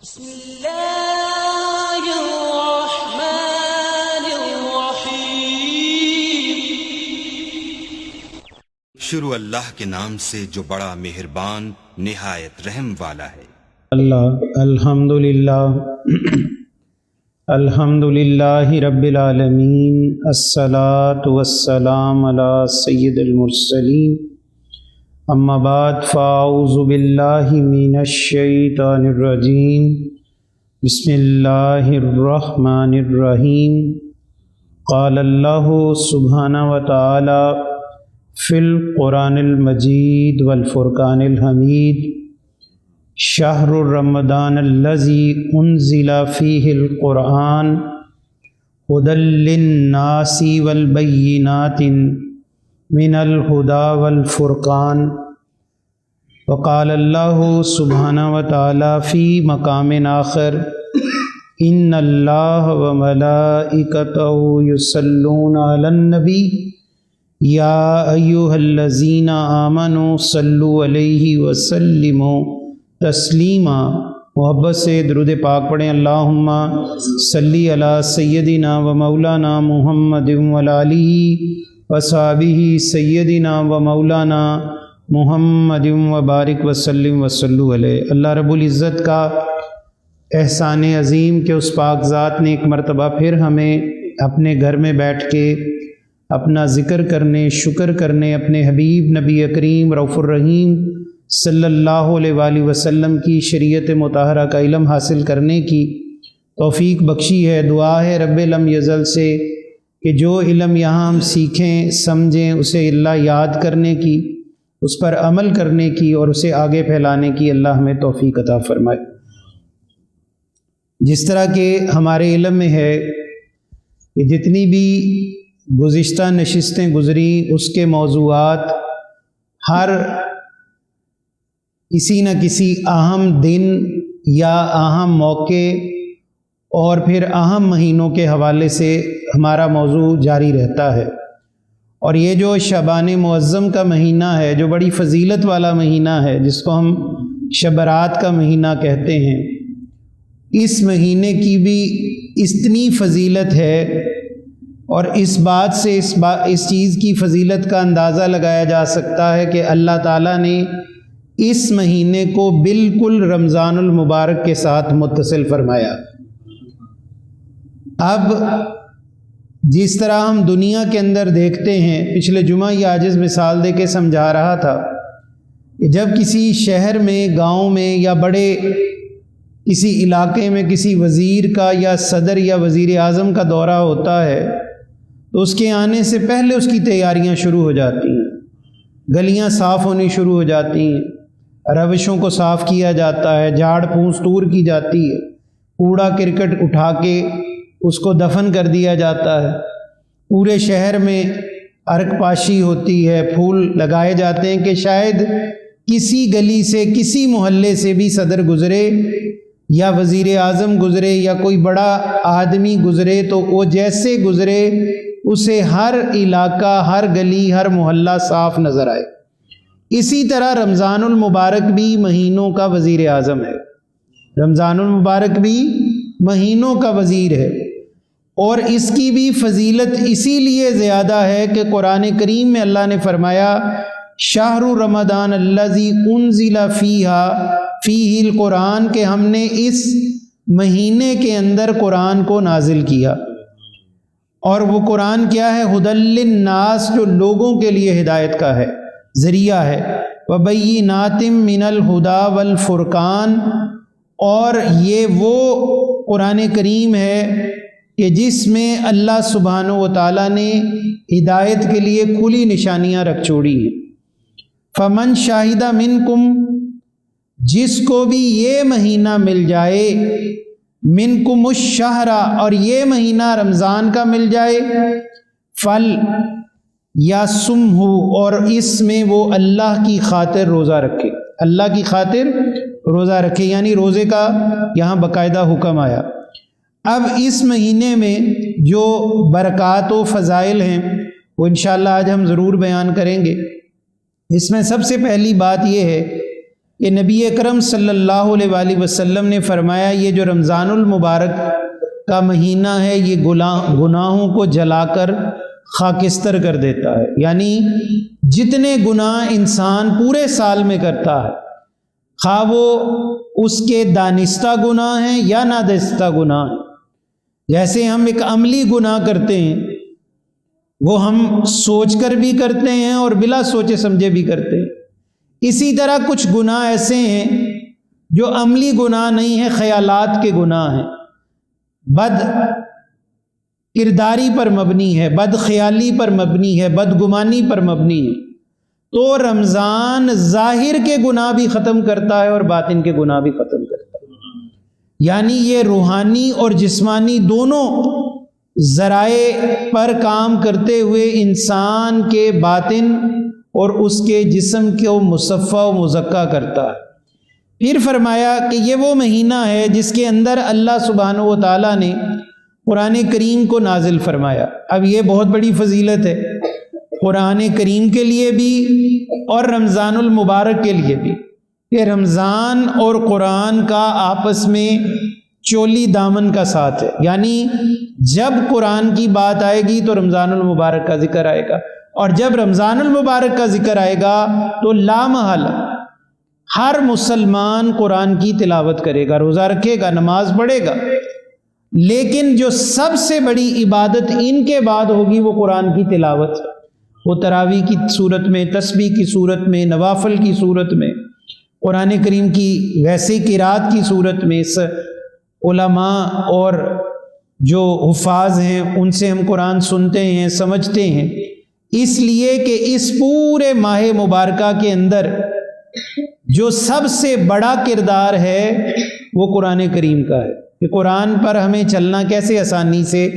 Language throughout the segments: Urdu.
بسم اللہ الرحمن الرحیم۔ شروع اللہ کے نام سے جو بڑا مہربان نہایت رحم والا ہے۔ الحمدللہ رب العالمین، الصلاۃ والسلام علی سید المرسلین، اما بعد فاعوذ باللہ من الشیطان الرجیم، بسم اللہ الرحمن الرحیم۔ قال اللہ سبحانہ وتعالی فی القرآن المجید والفرقان الحمید، شہر رمضان الذی انزل فیہ القرآن ھدی للناس والبینات من الہدی والفرقان۔ وقال اللہ سبحانہ وتعالی فی مقام آخر، ان اللہ وملائکتہ یصلون علی النبی یا ایہا الذین آمنوا صلوا علیہ وسلموا تسلیما۔ محبت سے درود پاک پڑھیں۔ اللہم صلی علی سیدنا و مولانا محمد وعلی آلہ وصحبہ سیدنا و مولانا محمد وبارک وسلم وصلوا علیہ۔ اللہ رب العزت کا احسان عظیم کہ اس پاک ذات نے ایک مرتبہ پھر ہمیں اپنے گھر میں بیٹھ کے اپنا ذکر کرنے، شکر کرنے، اپنے حبیب نبی کریم رؤوف الرحیم صلی اللہ علیہ وآلہ وسلم کی شریعت مطہرہ کا علم حاصل کرنے کی توفیق بخشی ہے۔ دعا ہے رب لم یزل سے کہ جو علم یہاں ہم سیکھیں، سمجھیں، اسے اللہ یاد کرنے کی، اس پر عمل کرنے کی اور اسے آگے پھیلانے کی اللہ ہمیں توفیق عطا فرمائے۔ جس طرح کہ ہمارے علم میں ہے کہ جتنی بھی گزشتہ نشستیں گزری، اس کے موضوعات ہر کسی نہ کسی اہم دن یا اہم موقع اور پھر اہم مہینوں کے حوالے سے ہمارا موضوع جاری رہتا ہے۔ اور یہ جو شعبان معظم کا مہینہ ہے، جو بڑی فضیلت والا مہینہ ہے، جس کو ہم شب برات کا مہینہ کہتے ہیں، اس مہینے کی بھی اتنی فضیلت ہے، اور اس بات سے اس چیز کی فضیلت کا اندازہ لگایا جا سکتا ہے کہ اللہ تعالیٰ نے اس مہینے کو بالکل رمضان المبارک کے ساتھ متصل فرمایا۔ اب جس طرح ہم دنیا کے اندر دیکھتے ہیں، پچھلے جمعہ یہ عاجز مثال دے کے سمجھا رہا تھا کہ جب کسی شہر میں، گاؤں میں یا بڑے کسی علاقے میں کسی وزیر کا یا صدر یا وزیر اعظم کا دورہ ہوتا ہے تو اس کے آنے سے پہلے اس کی تیاریاں شروع ہو جاتی ہیں، گلیاں صاف ہونی شروع ہو جاتی ہیں، روشوں کو صاف کیا جاتا ہے، جھاڑ پھونس دور کی جاتی ہے، کوڑا کرکٹ اٹھا کے اس کو دفن کر دیا جاتا ہے، پورے شہر میں عرق پاشی ہوتی ہے، پھول لگائے جاتے ہیں کہ شاید کسی گلی سے، کسی محلے سے بھی صدر گزرے یا وزیر اعظم گزرے یا کوئی بڑا آدمی گزرے تو وہ جیسے گزرے اسے ہر علاقہ، ہر گلی، ہر محلہ صاف نظر آئے۔ اسی طرح رمضان المبارک بھی مہینوں کا وزیر اعظم ہے، رمضان المبارک بھی مہینوں کا وزیر ہے، اور اس کی بھی فضیلت اسی لیے زیادہ ہے کہ قرآن کریم میں اللہ نے فرمایا شہر رمضان الذی انزل فیہ القرآن، کہ ہم نے اس مہینے کے اندر قرآن کو نازل کیا۔ اور وہ قرآن کیا ہے؟ ھدی للناس، جو لوگوں کے لیے ہدایت کا ہے، ذریعہ ہے، وبینات من الہدی والفرقان، اور یہ وہ قرآن کریم ہے کہ جس میں اللہ سبحانہ و تعالیٰ نے ہدایت کے لیے کھلی نشانیاں رکھ چھوڑی ہیں۔ فمن شاہد منکم، جس کو بھی یہ مہینہ مل جائے، منکم الشہر، اور یہ مہینہ رمضان کا مل جائے، فل یا سمہ، اور اس میں وہ اللہ کی خاطر روزہ رکھے، اللہ کی خاطر روزہ رکھے، یعنی روزے کا یہاں باقاعدہ حکم آیا۔ اب اس مہینے میں جو برکات و فضائل ہیں وہ انشاءاللہ آج ہم ضرور بیان کریں گے۔ اس میں سب سے پہلی بات یہ ہے کہ نبی اکرم صلی اللہ علیہ وآلہ وسلم نے فرمایا یہ جو رمضان المبارک کا مہینہ ہے یہ گناہوں کو جلا کر خاکستر کر دیتا ہے، یعنی جتنے گناہ انسان پورے سال میں کرتا ہے، خواہ وہ اس کے دانستہ گناہ ہیں یا نادانستہ گناہ ہیں، جیسے ہم ایک عملی گناہ کرتے ہیں وہ ہم سوچ کر بھی کرتے ہیں اور بلا سوچے سمجھے بھی کرتے ہیں، اسی طرح کچھ گناہ ایسے ہیں جو عملی گناہ نہیں ہیں، خیالات کے گناہ ہیں، بد کرداری پر مبنی ہے، بد خیالی پر مبنی ہے، بدگمانی پر مبنی ہے۔ تو رمضان ظاہر کے گناہ بھی ختم کرتا ہے اور باطن کے گناہ بھی ختم کرتا ہے، یعنی یہ روحانی اور جسمانی دونوں ذرائع پر کام کرتے ہوئے انسان کے باطن اور اس کے جسم کو مصفا و مزکا کرتا ہے۔ پھر فرمایا کہ یہ وہ مہینہ ہے جس کے اندر اللہ سبحانہ و تعالیٰ نے قرآن کریم کو نازل فرمایا۔ اب یہ بہت بڑی فضیلت ہے قرآن کریم کے لیے بھی اور رمضان المبارک کے لیے بھی، کہ رمضان اور قرآن کا آپس میں چولی دامن کا ساتھ ہے، یعنی جب قرآن کی بات آئے گی تو رمضان المبارک کا ذکر آئے گا، اور جب رمضان المبارک کا ذکر آئے گا تو لامحالہ ہر مسلمان قرآن کی تلاوت کرے گا، روزہ رکھے گا، نماز پڑھے گا، لیکن جو سب سے بڑی عبادت ان کے بعد ہوگی وہ قرآن کی تلاوت ہے، وہ تراویح کی صورت میں، تسبیح کی صورت میں، نوافل کی صورت میں، قرآن کریم کی ویسے قرات کی صورت میں، علماء اور جو حفاظ ہیں ان سے ہم قرآن سنتے ہیں، سمجھتے ہیں، اس لیے کہ اس پورے ماہ مبارکہ کے اندر جو سب سے بڑا کردار ہے وہ قرآن کریم کا ہے، کہ قرآن پر ہمیں چلنا کیسے آسانی سے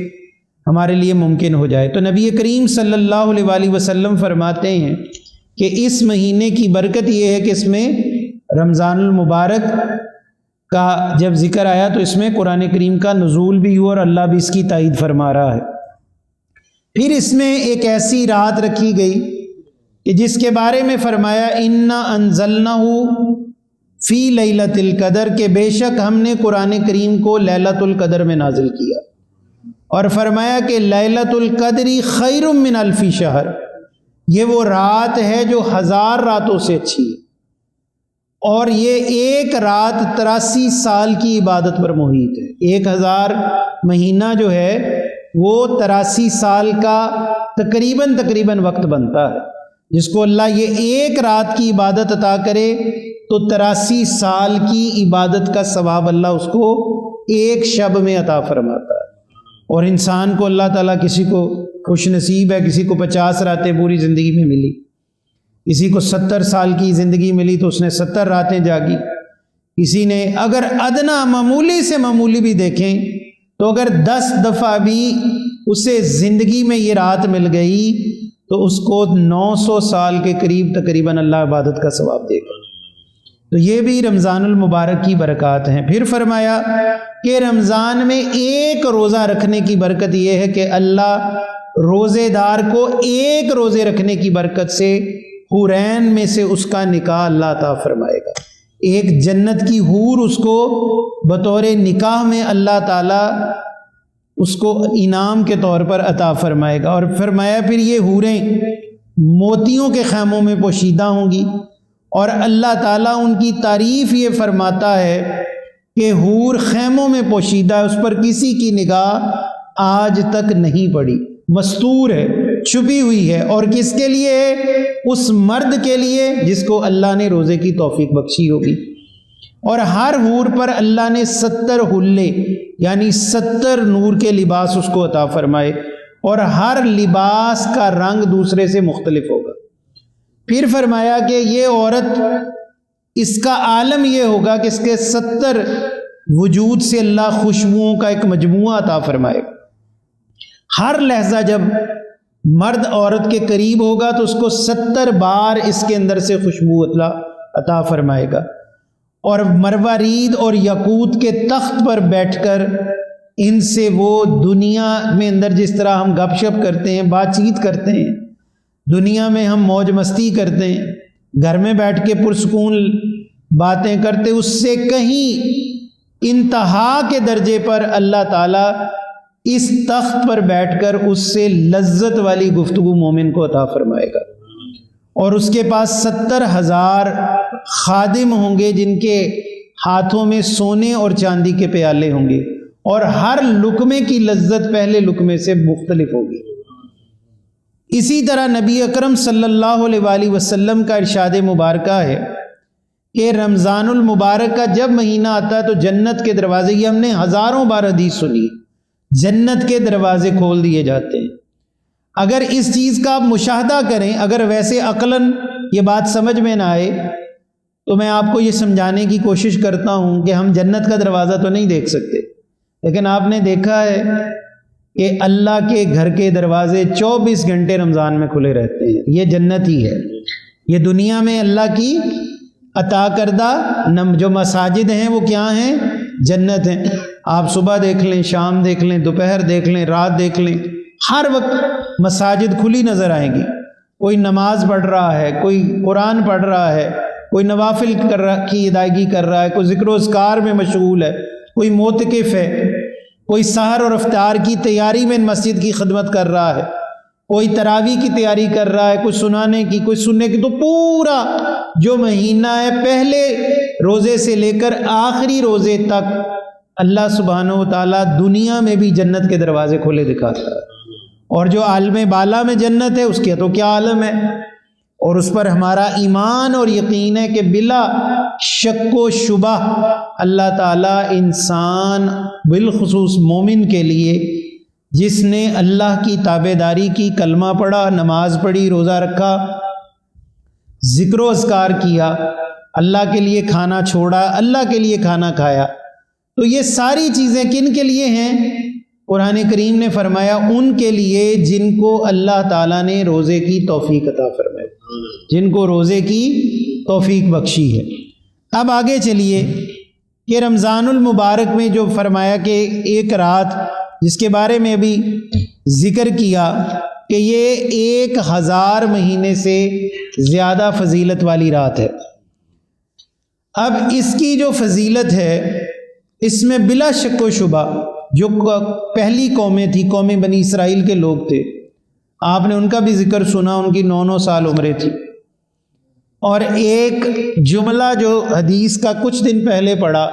ہمارے لیے ممکن ہو جائے۔ تو نبی کریم صلی اللہ علیہ وآلہ وسلم فرماتے ہیں کہ اس مہینے کی برکت یہ ہے کہ اس میں رمضان المبارک کا جب ذکر آیا تو اس میں قرآن کریم کا نزول بھی ہوا اور اللہ بھی اس کی تائید فرما رہا ہے۔ پھر اس میں ایک ایسی رات رکھی گئی کہ جس کے بارے میں فرمایا انا انزلناہ فی لیلۃ القدر، کہ بے شک ہم نے قرآن کریم کو لیلۃ القدر میں نازل کیا، اور فرمایا کہ لیلۃ القدر خیر من الف شہر، یہ وہ رات ہے جو 1000 راتوں سے اچھی ہے، اور یہ ایک رات 83 سال کی عبادت پر محیط ہے۔ 1000 مہینہ جو ہے وہ 83 سال کا تقریباً وقت بنتا ہے، جس کو اللہ یہ ایک رات کی عبادت عطا کرے تو 83 سال کی عبادت کا ثواب اللہ اس کو ایک شب میں عطا فرماتا ہے۔ اور انسان کو اللہ تعالیٰ کسی کو خوش نصیب ہے، کسی کو 50 راتیں پوری زندگی میں ملی، کسی کو 70 سال کی زندگی ملی تو اس نے 70 راتیں جاگی، کسی نے اگر ادنا معمولی سے معمولی بھی دیکھیں تو اگر 10 دفعہ بھی اسے زندگی میں یہ رات مل گئی تو اس کو 900 سال کے قریب تقریباً اللہ عبادت کا ثواب دے گا۔ تو یہ بھی رمضان المبارک کی برکات ہیں۔ پھر فرمایا کہ رمضان میں ایک روزہ رکھنے کی برکت یہ ہے کہ اللہ روزے دار کو ایک روزے رکھنے کی برکت سے حورین میں سے اس کا نکاح اللہ عطا فرمائے گا، ایک جنت کی حور اس کو بطور نکاح میں اللہ تعالیٰ اس کو انعام کے طور پر عطا فرمائے گا۔ اور فرمایا پھر یہ حوریں موتیوں کے خیموں میں پوشیدہ ہوں گی، اور اللہ تعالیٰ ان کی تعریف یہ فرماتا ہے کہ حور خیموں میں پوشیدہ ہے، اس پر کسی کی نگاہ آج تک نہیں پڑی، مستور ہے، چھپی ہوئی ہے، اور کس کے لیے ہے؟ اس مرد کے لیے جس کو اللہ نے روزے کی توفیق بخشی ہوگی۔ اور ہر حور پر اللہ نے 70 حلے یعنی 70 نور کے لباس اس کو عطا فرمائے، اور ہر لباس کا رنگ دوسرے سے مختلف ہوگا۔ پھر فرمایا کہ یہ عورت، اس کا عالم یہ ہوگا کہ اس کے 70 وجود سے اللہ خوشبوؤں کا ایک مجموعہ عطا فرمائے گا۔ ہر لحظہ جب مرد عورت کے قریب ہوگا تو اس کو 70 بار اس کے اندر سے خوشبو عطا فرمائے گا، اور مروارید اور یاقوت کے تخت پر بیٹھ کر ان سے وہ دنیا میں اندر جس طرح ہم گپ شپ کرتے ہیں، بات چیت کرتے ہیں، دنیا میں ہم موج مستی کرتے ہیں، گھر میں بیٹھ کے پرسکون باتیں کرتے، اس سے کہیں انتہا کے درجے پر اللہ تعالیٰ اس تخت پر بیٹھ کر اس سے لذت والی گفتگو مومن کو عطا فرمائے گا، اور اس کے پاس 70,000 خادم ہوں گے جن کے ہاتھوں میں سونے اور چاندی کے پیالے ہوں گے، اور ہر لقمے کی لذت پہلے لقمے سے مختلف ہوگی۔ اسی طرح نبی اکرم صلی اللہ علیہ وآلہ وسلم کا ارشاد مبارکہ ہے کہ رمضان المبارک کا جب مہینہ آتا ہے تو جنت کے دروازے، یہ ہم نے ہزاروں بار حدیث سنی، جنت کے دروازے کھول دیے جاتے ہیں۔ اگر اس چیز کا آپ مشاہدہ کریں، اگر ویسے عقلاً یہ بات سمجھ میں نہ آئے تو میں آپ کو یہ سمجھانے کی کوشش کرتا ہوں کہ ہم جنت کا دروازہ تو نہیں دیکھ سکتے، لیکن آپ نے دیکھا ہے کہ اللہ کے گھر کے دروازے 24 گھنٹے رمضان میں کھلے رہتے ہیں۔ یہ جنت ہی ہے، یہ دنیا میں اللہ کی عطا کردہ جو مساجد ہیں وہ کیا ہیں؟ جنت ہیں۔ آپ صبح دیکھ لیں، شام دیکھ لیں، دوپہر دیکھ لیں، رات دیکھ لیں، ہر وقت مساجد کھلی نظر آئیں گی۔ کوئی نماز پڑھ رہا ہے، کوئی قرآن پڑھ رہا ہے، کوئی نوافل کی ادائیگی کر رہا ہے، کوئی ذکر و اذکار میں مشغول ہے، کوئی معتکف ہے، کوئی سحر اور افطار کی تیاری میں مسجد کی خدمت کر رہا ہے، کوئی تراویح کی تیاری کر رہا ہے، کوئی سنانے کی، کوئی سننے کی۔ تو پورا جو مہینہ ہے پہلے روزے سے لے کر آخری روزے تک اللہ سبحانہ و تعالیٰ دنیا میں بھی جنت کے دروازے کھولے دکھاتا ہے، اور جو عالم بالا میں جنت ہے اس کے تو کیا عالم ہے، اور اس پر ہمارا ایمان اور یقین ہے کہ بلا شک و شبہ اللہ تعالیٰ انسان بالخصوص مومن کے لیے جس نے اللہ کی تابع داری کی، کلمہ پڑھا، نماز پڑھی، روزہ رکھا، ذکر و اذکار کیا، اللہ کے لیے کھانا چھوڑا، اللہ کے لیے کھانا کھایا، تو یہ ساری چیزیں کن کے لیے ہیں؟ قرآن کریم نے فرمایا ان کے لیے جن کو اللہ تعالیٰ نے روزے کی توفیق عطا فرمائی، جن کو روزے کی توفیق بخشی ہے۔ اب آگے چلیے کہ رمضان المبارک میں جو فرمایا کہ ایک رات، جس کے بارے میں ابھی ذکر کیا کہ یہ 1000 مہینے سے زیادہ فضیلت والی رات ہے۔ اب اس کی جو فضیلت ہے اس میں بلا شک و شبہ جو پہلی قومیں تھی، قوم بنی اسرائیل کے لوگ تھے، آپ نے ان کا بھی ذکر سنا، ان کی 9 سال عمریں تھی، اور ایک جملہ جو حدیث کا کچھ دن پہلے پڑھا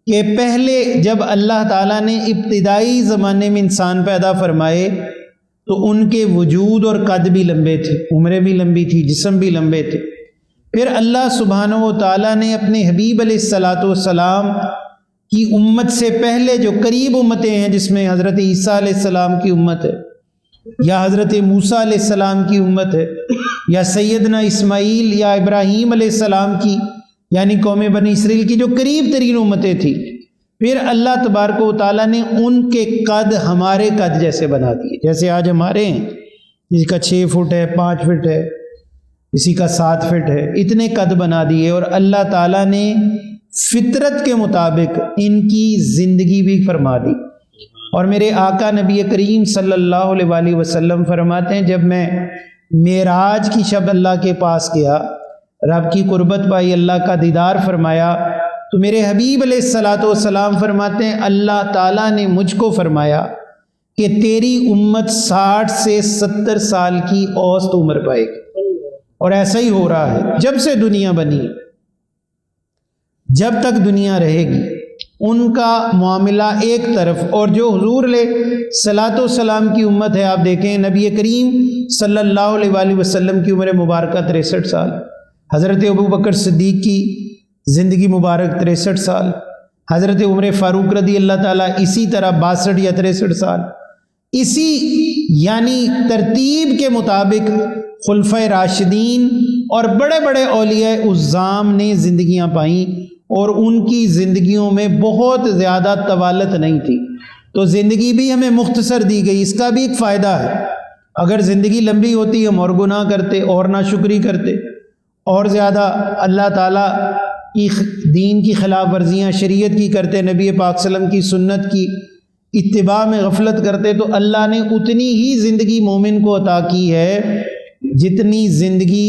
کہ پہلے جب اللہ تعالیٰ نے ابتدائی زمانے میں انسان پیدا فرمائے تو ان کے وجود اور قد بھی لمبے تھے، عمریں بھی لمبی تھی، جسم بھی لمبے تھے۔ پھر اللہ سبحانہ و تعالیٰ نے اپنے حبیب علیہ الصلاۃ والسلام کی امت سے پہلے جو قریب امتیں ہیں، جس میں حضرت عیسیٰ علیہ السلام کی امت ہے، یا حضرت موسیٰ علیہ السلام کی امت ہے، یا سیدنا اسماعیل یا ابراہیم علیہ السلام کی، یعنی قوم بنی اسرائیل کی جو قریب ترین امتیں تھیں، پھر اللہ تبارک و تعالیٰ نے ان کے قد ہمارے قد جیسے بنا دیے، جیسے آج ہمارے ہیں، کسی کا 6 فٹ ہے، 5 فٹ ہے، کسی کا 7 فٹ ہے، اتنے قد بنا دیے، اور اللہ تعالیٰ نے فطرت کے مطابق ان کی زندگی بھی فرما دی۔ اور میرے آقا نبی کریم صلی اللہ علیہ وآلہ وسلم فرماتے ہیں جب میں معراج کی شب اللہ کے پاس گیا، رب کی قربت پائی، اللہ کا دیدار فرمایا، تو میرے حبیب علیہ الصلاۃ والسلام فرماتے ہیں اللہ تعالیٰ نے مجھ کو فرمایا کہ تیری امت 60 سے 70 سال کی اوسط عمر پائے گی، اور ایسا ہی ہو رہا ہے جب سے دنیا بنی، جب تک دنیا رہے گی ان کا معاملہ ایک طرف، اور جو حضور علیہ صلاۃ والسلام کی امت ہے، آپ دیکھیں نبی کریم صلی اللہ علیہ وآلہ وسلم کی عمر مبارکہ 63 سال، حضرت ابوبکر صدیق کی زندگی مبارک 63 سال، حضرت عمر فاروق رضی اللہ تعالیٰ اسی طرح 62 یا 63 سال، اسی یعنی ترتیب کے مطابق خلفۂ راشدین اور بڑے بڑے اولیاء عظام نے زندگیاں پائیں، اور ان کی زندگیوں میں بہت زیادہ طوالت نہیں تھی، تو زندگی بھی ہمیں مختصر دی گئی۔ اس کا بھی ایک فائدہ ہے، اگر زندگی لمبی ہوتی ہم اور گناہ کرتے اور ناشکری کرتے اور زیادہ اللہ تعالیٰ کی دین کی خلاف ورزیاں شریعت کی کرتے، نبی پاک صلی اللہ علیہ وسلم کی سنت کی اتباع میں غفلت کرتے، تو اللہ نے اتنی ہی زندگی مومن کو عطا کی ہے جتنی زندگی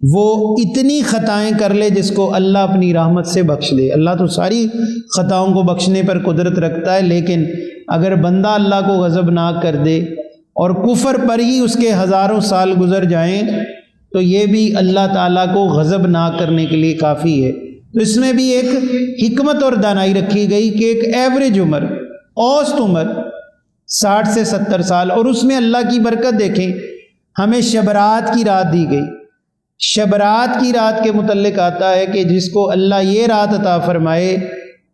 وہ اتنی خطائیں کر لے جس کو اللہ اپنی رحمت سے بخش دے۔ اللہ تو ساری خطاؤں کو بخشنے پر قدرت رکھتا ہے، لیکن اگر بندہ اللہ کو غضبناک کر دے اور کفر پر ہی اس کے ہزاروں سال گزر جائیں تو یہ بھی اللہ تعالیٰ کو غضبناک کرنے کے لیے کافی ہے۔ تو اس میں بھی ایک حکمت اور دانائی رکھی گئی کہ ایک ایوریج عمر، اوسط عمر 60 سے 70 سال، اور اس میں اللہ کی برکت دیکھیں، ہمیں شبرات کی رات دی گئی۔ شبرات کی رات کے متعلق آتا ہے کہ جس کو اللہ یہ رات عطا فرمائے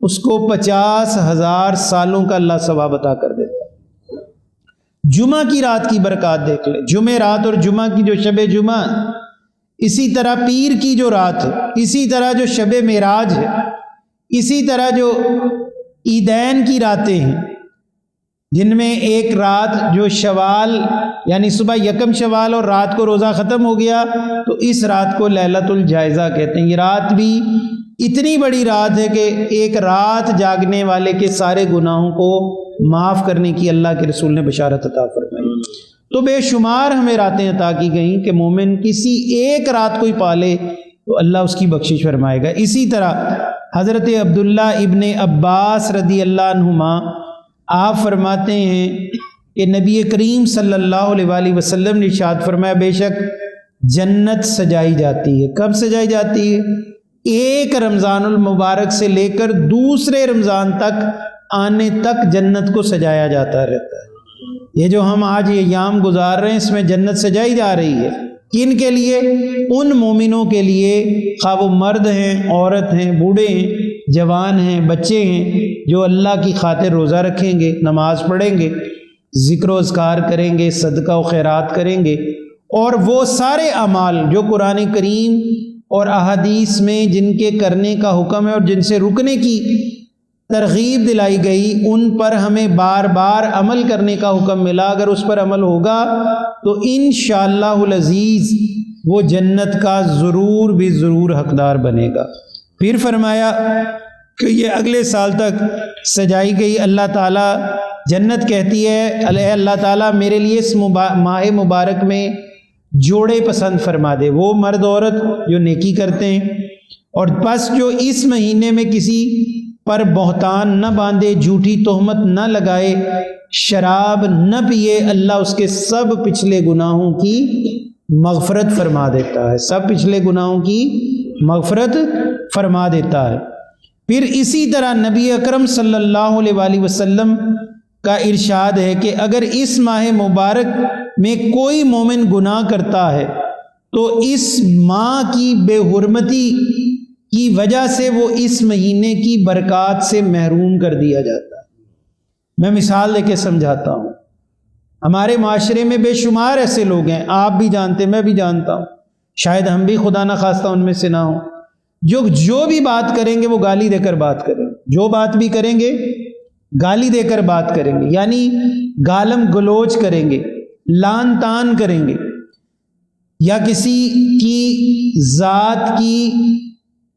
اس کو 50,000 سالوں کا اللہ ثواب عطا کر دیتا ہے۔ جمعہ کی رات کی برکات دیکھ لیں، جمعہ رات اور جمعہ کی جو شب جمعہ، اسی طرح پیر کی جو رات ہے، اسی طرح جو شب معراج ہے، اسی طرح جو عیدین کی راتیں ہیں جن میں ایک رات جو شوال یعنی صبح یکم شوال اور رات کو روزہ ختم ہو گیا تو اس رات کو لیلۃ الجائزہ کہتے ہیں۔ یہ رات بھی اتنی بڑی رات ہے کہ ایک رات جاگنے والے کے سارے گناہوں کو معاف کرنے کی اللہ کے رسول نے بشارت عطا فرمائی۔ تو بے شمار ہمیں راتیں عطا کی گئیں کہ مومن کسی ایک رات کو ہی پالے تو اللہ اس کی بخشش فرمائے گا۔ اسی طرح حضرت عبداللہ ابن عباس رضی اللہ عنہما آپ فرماتے ہیں کہ نبی کریم صلی اللہ علیہ وآلہ وسلم نے ارشاد فرمایا، بے شک جنت سجائی جاتی ہے۔ کب سجائی جاتی ہے؟ ایک رمضان المبارک سے لے کر دوسرے رمضان تک آنے تک جنت کو سجایا جاتا رہتا ہے۔ یہ جو ہم آج یہ ایام گزار رہے ہیں اس میں جنت سجائی جا رہی ہے۔ کن کے لیے؟ ان مومنوں کے لیے، خواہ وہ مرد ہیں، عورت ہیں، بوڑھے ہیں، جوان ہیں، بچے ہیں، جو اللہ کی خاطر روزہ رکھیں گے، نماز پڑھیں گے، ذکر و اذکار کریں گے، صدقہ و خیرات کریں گے، اور وہ سارے اعمال جو قرآن کریم اور احادیث میں جن کے کرنے کا حکم ہے اور جن سے رکنے کی ترغیب دلائی گئی ان پر ہمیں بار بار عمل کرنے کا حکم ملا۔ اگر اس پر عمل ہوگا تو انشاءاللہ العزیز وہ جنت کا ضرور بھی ضرور حقدار بنے گا۔ پھر فرمایا کہ یہ اگلے سال تک سجائی گئی۔ اللہ تعالیٰ جنت کہتی ہے، اے اللہ تعالیٰ میرے لیے اس ماہ مبارک میں جوڑے پسند فرما دے، وہ مرد عورت جو نیکی کرتے ہیں، اور بس جو اس مہینے میں کسی پر بہتان نہ باندھے، جھوٹی تہمت نہ لگائے، شراب نہ پیے، اللہ اس کے سب پچھلے گناہوں کی مغفرت فرما دیتا ہے، سب پچھلے گناہوں کی مغفرت فرما دیتا ہے۔ پھر اسی طرح نبی اکرم صلی اللہ علیہ وآلہ وسلم کا ارشاد ہے کہ اگر اس ماہ مبارک میں کوئی مومن گناہ کرتا ہے تو اس ماہ کی بے حرمتی کی وجہ سے وہ اس مہینے کی برکات سے محروم کر دیا جاتا ہے۔ میں مثال دے کے سمجھاتا ہوں، ہمارے معاشرے میں بے شمار ایسے لوگ ہیں، آپ بھی جانتے، میں بھی جانتا ہوں، شاید ہم بھی خدا نہ خواستہ ان میں سے نہ ہوں، جو بھی بات کریں گے وہ گالی دے کر بات کریں گے، جو بات بھی کریں گے گالی دے کر بات کریں گے، یعنی گالم گلوچ کریں گے، لان تان کریں گے، یا کسی کی ذات کی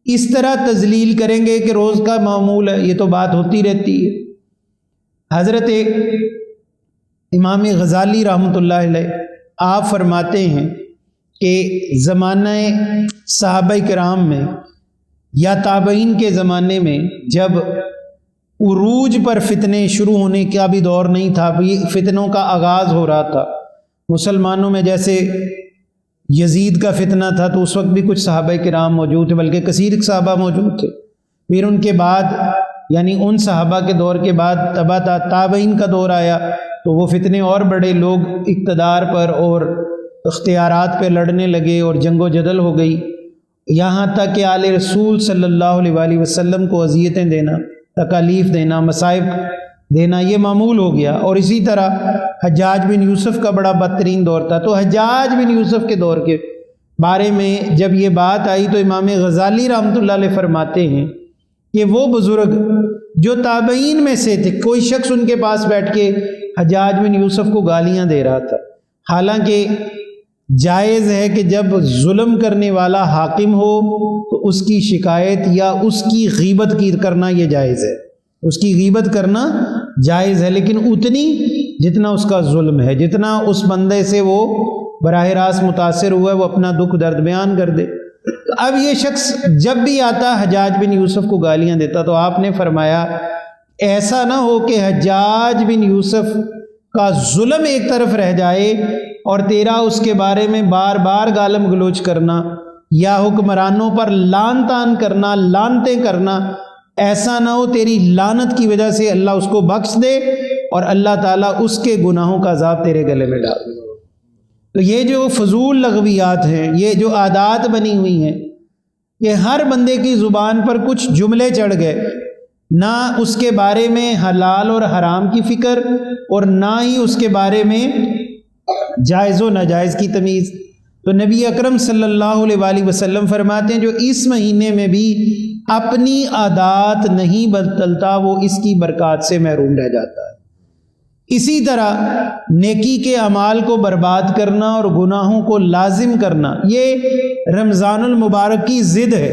اس طرح تذلیل کریں گے کہ روز کا معمول ہے، یہ تو بات ہوتی رہتی ہے۔ حضرت امام غزالی رحمۃ اللہ علیہ آپ فرماتے ہیں کہ زمانہ صحابہ کرام میں یا تابعین کے زمانے میں جب عروج پر فتنے شروع ہونے کا بھی دور نہیں تھا، فتنوں کا آغاز ہو رہا تھا مسلمانوں میں، جیسے یزید کا فتنہ تھا تو اس وقت بھی کچھ صحابہ کرام موجود تھے، بلکہ کثیر صحابہ موجود تھے۔ پھر ان کے بعد یعنی ان صحابہ کے دور کے بعد تابعین کا دور آیا تو وہ فتنے اور بڑے، لوگ اقتدار پر اور اختیارات پہ لڑنے لگے اور جنگ و جدل ہو گئی، یہاں تک کہ آل رسول صلی اللہ علیہ وآلہ وسلم کو اذیتیں دینا، تکالیف دینا، مصائب دینا یہ معمول ہو گیا۔ اور اسی طرح حجاج بن یوسف کا بڑا بدترین دور تھا، تو حجاج بن یوسف کے دور کے بارے میں جب یہ بات آئی تو امام غزالی رحمۃ اللہ علیہ فرماتے ہیں کہ وہ بزرگ جو تابعین میں سے تھے، کوئی شخص ان کے پاس بیٹھ کے حجاج بن یوسف کو گالیاں دے رہا تھا، حالانکہ جائز ہے کہ جب ظلم کرنے والا حاکم ہو تو اس کی شکایت یا اس کی غیبت کرنا یہ جائز ہے، اس کی غیبت کرنا جائز ہے، لیکن اتنی جتنا اس کا ظلم ہے، جتنا اس بندے سے وہ براہ راست متاثر ہوا ہے وہ اپنا دکھ درد بیان کر دے۔ تو اب یہ شخص جب بھی آتا حجاج بن یوسف کو گالیاں دیتا تو آپ نے فرمایا ایسا نہ ہو کہ حجاج بن یوسف کا ظلم ایک طرف رہ جائے اور تیرا اس کے بارے میں بار بار گالم گلوچ کرنا یا حکمرانوں پر لعن طعن کرنا، لعنتیں کرنا، ایسا نہ ہو تیری لعنت کی وجہ سے اللہ اس کو بخش دے اور اللہ تعالیٰ اس کے گناہوں کا عذاب تیرے گلے میں ڈال دے۔ تو یہ جو فضول لغویات ہیں، یہ جو عادات بنی ہوئی ہیں، یہ ہر بندے کی زبان پر کچھ جملے چڑھ گئے، نہ اس کے بارے میں حلال اور حرام کی فکر اور نہ ہی اس کے بارے میں جائز و ناجائز کی تمیز۔ تو نبی اکرم صلی اللہ علیہ وآلہ وسلم فرماتے ہیں جو اس مہینے میں بھی اپنی عادات نہیں بدلتا وہ اس کی برکات سے محروم رہ جاتا ہے۔ اسی طرح نیکی کے اعمال کو برباد کرنا اور گناہوں کو لازم کرنا یہ رمضان المبارک کی ضد ہے،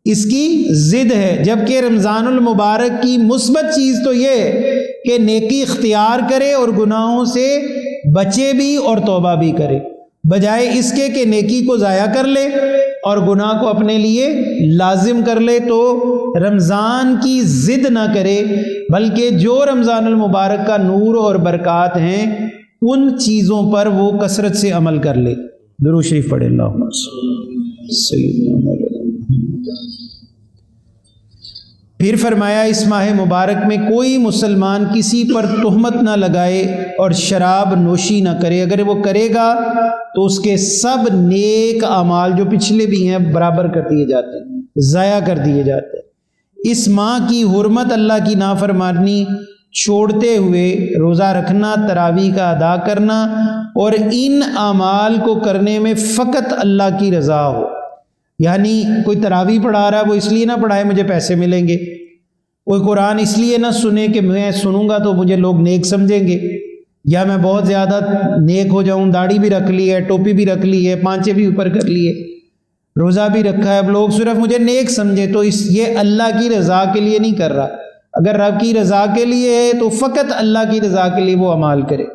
اس کی ضد ہے، جبکہ رمضان المبارک کی مثبت چیز تو یہ ہے کہ نیکی اختیار کرے اور گناہوں سے بچے بھی اور توبہ بھی کرے، بجائے اس کے کہ نیکی کو ضائع کر لے اور گناہ کو اپنے لیے لازم کر لے۔ تو رمضان کی ضد نہ کرے بلکہ جو رمضان المبارک کا نور اور برکات ہیں ان چیزوں پر وہ کثرت سے عمل کر لے۔ درود شریف پڑھے اللہم سیدنا پھر فرمایا اس ماہ مبارک میں کوئی مسلمان کسی پر تہمت نہ لگائے اور شراب نوشی نہ کرے، اگر وہ کرے گا تو اس کے سب نیک اعمال جو پچھلے بھی ہیں برابر کر دیے جاتے ہیں، ضائع کر دیے جاتے ہیں۔ اس ماہ کی حرمت اللہ کی نافرمانی چھوڑتے ہوئے روزہ رکھنا، تراویح کا ادا کرنا اور ان اعمال کو کرنے میں فقط اللہ کی رضا ہو، یعنی کوئی تراویح پڑھا رہا ہے وہ اس لیے نہ پڑھائے مجھے پیسے ملیں گے، کوئی قرآن اس لیے نہ سنے کہ میں سنوں گا تو مجھے لوگ نیک سمجھیں گے، یا میں بہت زیادہ نیک ہو جاؤں، داڑھی بھی رکھ لی ہے، ٹوپی بھی رکھ لی ہے، پانچے بھی اوپر کر لیے، روزہ بھی رکھا ہے، اب لوگ صرف مجھے نیک سمجھے، تو یہ اللہ کی رضا کے لیے نہیں کر رہا۔ اگر رب کی رضا کے لیے ہے تو فقط اللہ کی رضا کے لیے وہ اعمال کرے۔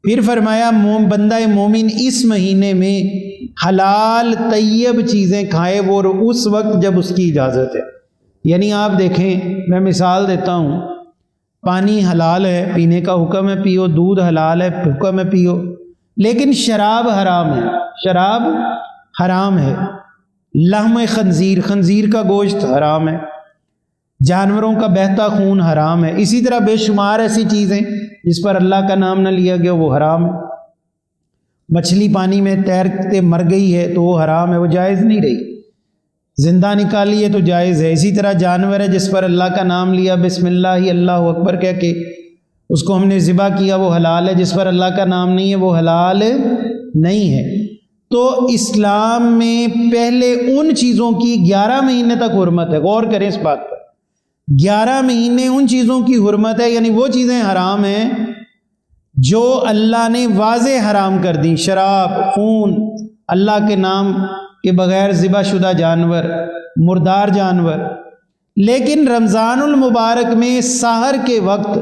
پھر فرمایا بندہ مومن اس مہینے میں حلال طیب چیزیں کھائے وہ اس وقت جب اس کی اجازت ہے، یعنی آپ دیکھیں میں مثال دیتا ہوں، پانی حلال ہے پینے کا حکم ہے پیو، دودھ حلال ہے حکم ہے پیو، لیکن شراب حرام ہے، شراب حرام ہے، لحم خنزیر، خنزیر کا گوشت حرام ہے، جانوروں کا بہتا خون حرام ہے، اسی طرح بے شمار ایسی چیزیں جس پر اللہ کا نام نہ لیا گیا وہ حرام ہے۔ مچھلی پانی میں تیرتے مر گئی ہے تو وہ حرام ہے، وہ جائز نہیں رہی، زندہ نکالی ہے تو جائز ہے۔ اسی طرح جانور ہے جس پر اللہ کا نام لیا، بسم اللہ اللہ اکبر کہہ کے اس کو ہم نے ذبح کیا وہ حلال ہے، جس پر اللہ کا نام نہیں ہے وہ حلال نہیں ہے۔ تو اسلام میں پہلے ان چیزوں کی 11 مہینے تک حرمت ہے، غور کریں اس بات پر، 11 مہینے ان چیزوں کی حرمت ہے، یعنی وہ چیزیں حرام ہیں جو اللہ نے واضح حرام کر دی، شراب، خون، اللہ کے نام کے بغیر ذبح شدہ جانور، مردار جانور۔ لیکن رمضان المبارک میں سحر کے وقت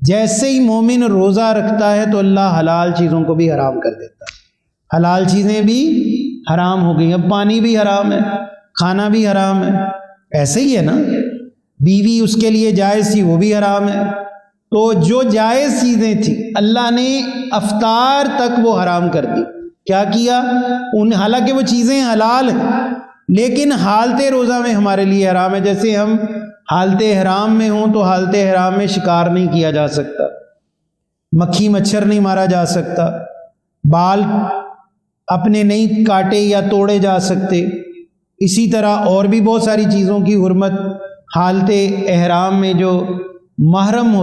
جیسے ہی مومن روزہ رکھتا ہے تو اللہ حلال چیزوں کو بھی حرام کر دیتا ہے، حلال چیزیں بھی حرام ہو گئی، اب پانی بھی حرام ہے، کھانا بھی حرام ہے، ایسے ہی ہے نا، بیوی اس کے لیے جائز تھی وہ بھی حرام ہے۔ تو جو جائز چیزیں تھیں اللہ نے افطار تک وہ حرام کر دی، کیا کیا حالانکہ وہ چیزیں حلال ہیں لیکن حالت روزہ میں ہمارے لیے حرام ہے، جیسے ہم حالت حرام میں ہوں تو حالت حرام میں شکار نہیں کیا جا سکتا، مکھی مچھر نہیں مارا جا سکتا، بال اپنے نہیں کاٹے یا توڑے جا سکتے، اسی طرح اور بھی بہت ساری چیزوں کی حرمت حالت احرام میں جو محرم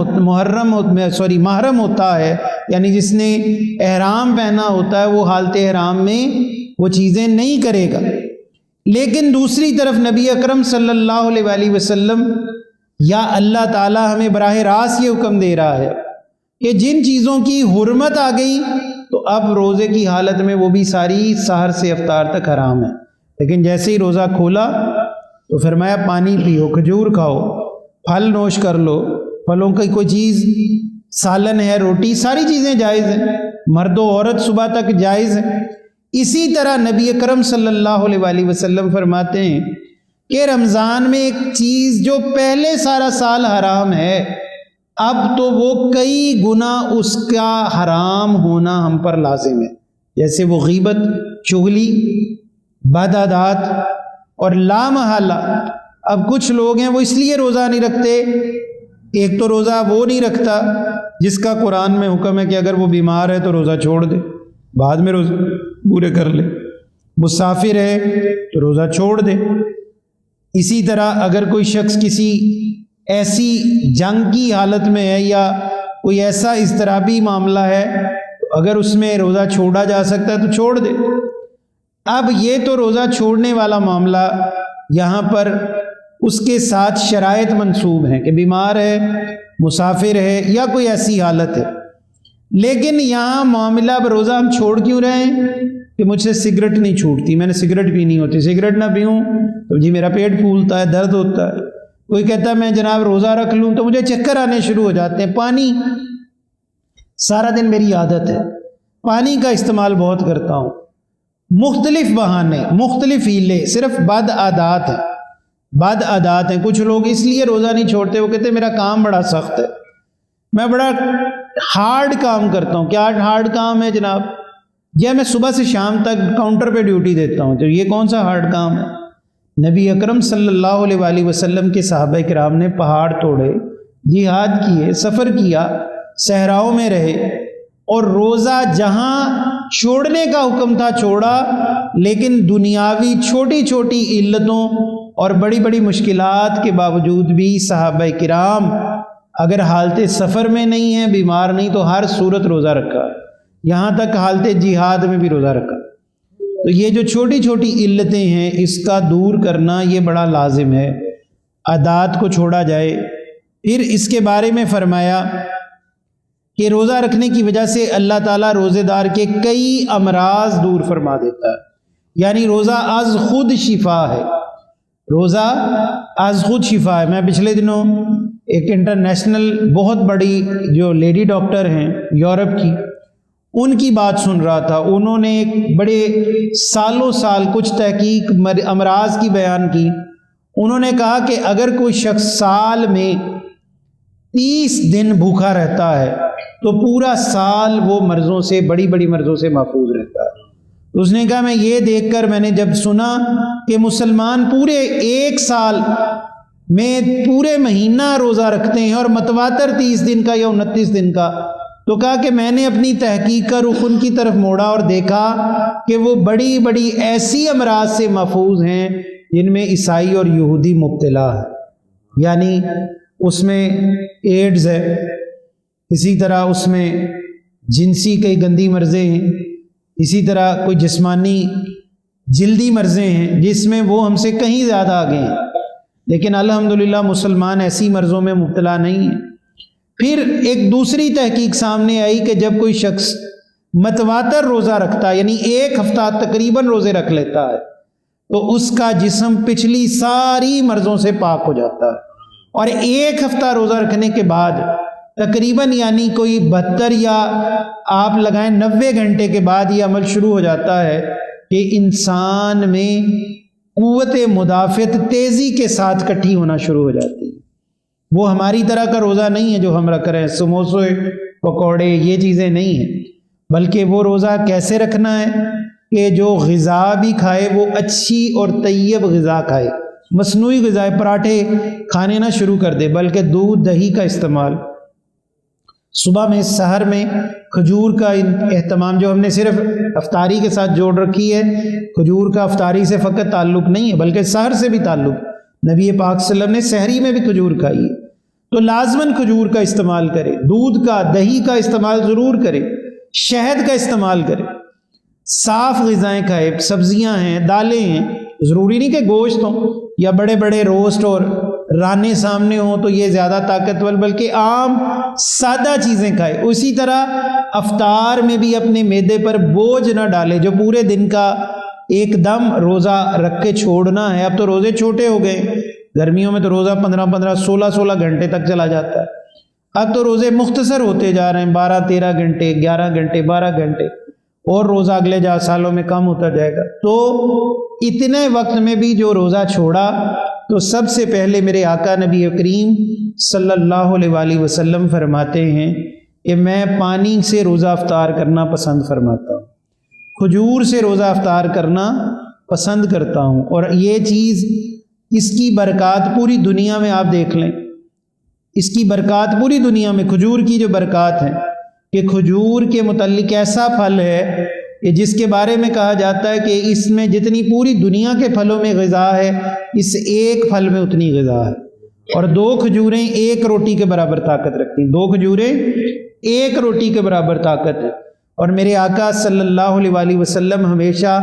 ہوتا ہے، یعنی جس نے احرام پہنا ہوتا ہے وہ حالت احرام میں وہ چیزیں نہیں کرے گا۔ لیکن دوسری طرف نبی اکرم صلی اللہ علیہ وآلہ وسلم یا اللہ تعالی ہمیں براہ راست یہ حکم دے رہا ہے کہ جن چیزوں کی حرمت آ گئی تو اب روزے کی حالت میں وہ بھی ساری سحر سے افطار تک حرام ہے، لیکن جیسے ہی روزہ کھولا تو فرمایا پانی پیو، کھجور کھاؤ، پھل نوش کر لو، پھلوں کی کوئی چیز، سالن ہے، روٹی، ساری چیزیں جائز ہیں۔ مرد و عورت صبح تک جائز ہے۔ اسی طرح نبی اکرم صلی اللہ علیہ وآلہ وسلم فرماتے ہیں کہ رمضان میں ایک چیز جو پہلے سارا سال حرام ہے، اب تو وہ کئی گنا اس کا حرام ہونا ہم پر لازم ہے، جیسے وہ غیبت، چغلی، بد عادات اور لامحالہ۔ اب کچھ لوگ ہیں وہ اس لیے روزہ نہیں رکھتے، ایک تو روزہ وہ نہیں رکھتا جس کا قرآن میں حکم ہے کہ اگر وہ بیمار ہے تو روزہ چھوڑ دے، بعد میں روزہ پورے کر لے، مسافر ہے تو روزہ چھوڑ دے۔ اسی طرح اگر کوئی شخص کسی ایسی جنگ کی حالت میں ہے یا کوئی ایسا اضطرابی معاملہ ہے، تو اگر اس میں روزہ چھوڑا جا سکتا ہے تو چھوڑ دے۔ اب یہ تو روزہ چھوڑنے والا معاملہ، یہاں پر اس کے ساتھ شرائط منسوب ہیں کہ بیمار ہے، مسافر ہے یا کوئی ایسی حالت ہے۔ لیکن یہاں معاملہ اب روزہ ہم چھوڑ کیوں رہے ہیں کہ مجھ سے سگریٹ نہیں چھوٹتی، میں نے سگریٹ پینی ہوتی، سگریٹ نہ پیوں تو جی میرا پیٹ پھولتا ہے، درد ہوتا ہے۔ کوئی کہتا ہے میں جناب روزہ رکھ لوں تو مجھے چکر آنے شروع ہو جاتے ہیں۔ پانی سارا دن میری عادت ہے، پانی کا استعمال بہت کرتا ہوں۔ مختلف بہانے، مختلف ہیلے، صرف بد عادات ہیں، بد عادات ہیں۔ کچھ لوگ اس لیے روزہ نہیں چھوڑتے، وہ کہتے ہیں میرا کام بڑا سخت ہے، میں بڑا ہارڈ کام کرتا ہوں۔ کیا ہارڈ کام ہے جناب؟ یہ میں صبح سے شام تک کاؤنٹر پہ ڈیوٹی دیتا ہوں، تو یہ کون سا ہارڈ کام ہے؟ نبی اکرم صلی اللہ علیہ وآلہ وسلم کے صحابہ کرام نے پہاڑ توڑے، جہاد کیے، سفر کیا، صحراؤں میں رہے، اور روزہ جہاں چھوڑنے کا حکم تھا چھوڑا، لیکن دنیاوی چھوٹی چھوٹی علتوں اور بڑی بڑی مشکلات کے باوجود بھی صحابہ کرام اگر حالت سفر میں نہیں ہیں، بیمار نہیں، تو ہر صورت روزہ رکھا، یہاں تک حالت جہاد میں بھی روزہ رکھا۔ تو یہ جو چھوٹی چھوٹی علتیں ہیں اس کا دور کرنا یہ بڑا لازم ہے، عادات کو چھوڑا جائے۔ پھر اس کے بارے میں فرمایا کہ روزہ رکھنے کی وجہ سے اللہ تعالیٰ روزے دار کے کئی امراض دور فرما دیتا ہے، یعنی روزہ از خود شفا ہے، روزہ از خود شفا ہے۔ میں پچھلے دنوں ایک انٹرنیشنل بہت بڑی جو لیڈی ڈاکٹر ہیں یورپ کی، ان کی بات سن رہا تھا۔ انہوں نے ایک بڑے سالوں سال کچھ تحقیق امراض کی بیان کی۔ انہوں نے کہا کہ اگر کوئی شخص سال میں 30 دن بھوکا رہتا ہے تو پورا سال وہ مرضوں سے، بڑی بڑی مرضوں سے محفوظ رہتا ہے۔ اس نے کہا میں یہ دیکھ کر میں نے جب سنا کہ مسلمان پورے ایک سال میں پورے مہینہ روزہ رکھتے ہیں اور متواتر 30 دن کا یا 29 دن کا، تو کہا کہ میں نے اپنی تحقیق کا رخ ان کی طرف موڑا اور دیکھا کہ وہ بڑی بڑی ایسی امراض سے محفوظ ہیں جن میں عیسائی اور یہودی مبتلا ہے، یعنی اس میں ایڈز ہے، اسی طرح اس میں جنسی کئی گندی مرضیں ہیں، اسی طرح کوئی جسمانی جلدی مرضیں ہیں جس میں وہ ہم سے کہیں زیادہ آگے ہیں، لیکن الحمدللہ مسلمان ایسی مرضوں میں مبتلا نہیں ہیں۔ پھر ایک دوسری تحقیق سامنے آئی کہ جب کوئی شخص متواتر روزہ رکھتا ہے، یعنی ایک ہفتہ تقریباً روزے رکھ لیتا ہے، تو اس کا جسم پچھلی ساری مرضوں سے پاک ہو جاتا ہے، اور ایک ہفتہ روزہ رکھنے کے بعد تقریباً یعنی کوئی 72 یا آپ لگائیں 90 گھنٹے کے بعد یہ عمل شروع ہو جاتا ہے کہ انسان میں قوت مدافعت تیزی کے ساتھ کٹھی ہونا شروع ہو جاتی ہے۔ وہ ہماری طرح کا روزہ نہیں ہے جو ہم رکھ رہے ہیں، سموسے پکوڑے یہ چیزیں نہیں ہیں، بلکہ وہ روزہ کیسے رکھنا ہے کہ جو غذا بھی کھائے وہ اچھی اور طیب غذا کھائے، مصنوعی غذا، پراٹھے کھانے نہ شروع کر دے، بلکہ دودھ دہی کا استعمال، صبح میں سحر میں کھجور کا اہتمام، جو ہم نے صرف افطاری کے ساتھ جوڑ رکھی ہے، کھجور کا افطاری سے فقط تعلق نہیں ہے بلکہ سحر سے بھی تعلق، نبی پاک صلی اللہ علیہ وسلم نے سحری میں بھی کھجور کھائی ہے، تو لازماً کھجور کا استعمال کرے، دودھ کا، دہی کا استعمال ضرور کرے، شہد کا استعمال کرے، صاف غذائیں کھائے، سبزیاں ہیں، دالیں ہیں، ضروری نہیں کہ گوشت ہوں یا بڑے بڑے روسٹ اور رانے سامنے ہوں تو یہ زیادہ طاقتور، بلکہ عام سادہ چیزیں کھائے۔ اسی طرح افطار میں بھی اپنے معدے پر بوجھ نہ ڈالے، جو پورے دن کا ایک دم روزہ رکھ کے چھوڑنا ہے۔ اب تو روزے چھوٹے ہو گئے، گرمیوں میں تو روزہ 15-15 16-16 گھنٹے تک چلا جاتا ہے۔ اب تو روزے مختصر ہوتے جا رہے ہیں، 12-13 گھنٹے، 11 گھنٹے، 12 گھنٹے، اور روزہ اگلے سالوں میں کم ہوتا جائے گا۔ تو اتنے وقت میں بھی جو روزہ چھوڑا تو سب سے پہلے میرے آقا نبی کریم صلی اللہ علیہ وآلہ وسلم فرماتے ہیں کہ میں پانی سے روزہ افطار کرنا پسند فرماتا ہوں، کھجور سے روزہ افطار کرنا پسند کرتا ہوں، اور یہ چیز، اس کی برکات پوری دنیا میں آپ دیکھ لیں، اس کی برکات پوری دنیا میں، کھجور کی جو برکات ہیں کہ کھجور کے متعلق ایسا پھل ہے کہ جس کے بارے میں کہا جاتا ہے کہ اس میں جتنی پوری دنیا کے پھلوں میں غذا ہے، اس ایک پھل میں اتنی غذا ہے، اور 2 کھجوریں 1 روٹی کے برابر طاقت رکھتی ہیں، 2 کھجوریں 1 روٹی کے برابر طاقت ہے۔ اور میرے آقا صلی اللہ علیہ وآلہ وسلم ہمیشہ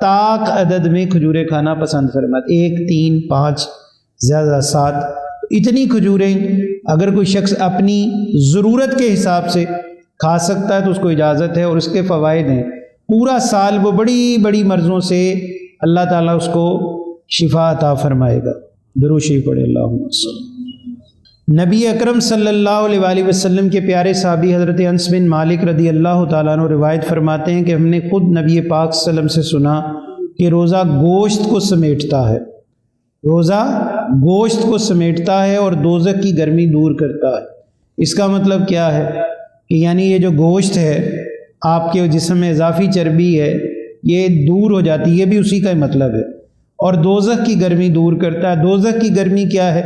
طاق عدد میں کھجوریں کھانا پسند فرماتے، 1، 3، 5، زیادہ 7، اتنی کھجوریں اگر کوئی شخص اپنی ضرورت کے حساب سے کھا سکتا ہے تو اس کو اجازت ہے، اور اس کے فوائد ہیں، پورا سال وہ بڑی بڑی مرضوں سے اللہ تعالیٰ اس کو شفا عطا فرمائے گا۔ درود شریف پڑھے اللہم صلی۔ نبی اکرم صلی اللہ علیہ وآلہ وسلم کے پیارے صحابی حضرت انس بن مالک رضی اللہ تعالیٰ عنہ روایت فرماتے ہیں کہ ہم نے خود نبی پاک صلی اللہ علیہ وسلم سے سنا کہ روزہ گوشت کو سمیٹتا ہے، روزہ گوشت کو سمیٹتا ہے اور دوزخ کی گرمی دور کرتا ہے۔ اس کا مطلب کیا ہے کہ یعنی یہ جو گوشت ہے، آپ کے جسم میں اضافی چربی ہے، یہ دور ہو جاتی ہے، یہ بھی اسی کا ہی مطلب ہے، اور دوزخ کی گرمی دور کرتا ہے۔ دوزخ کی گرمی کیا ہے؟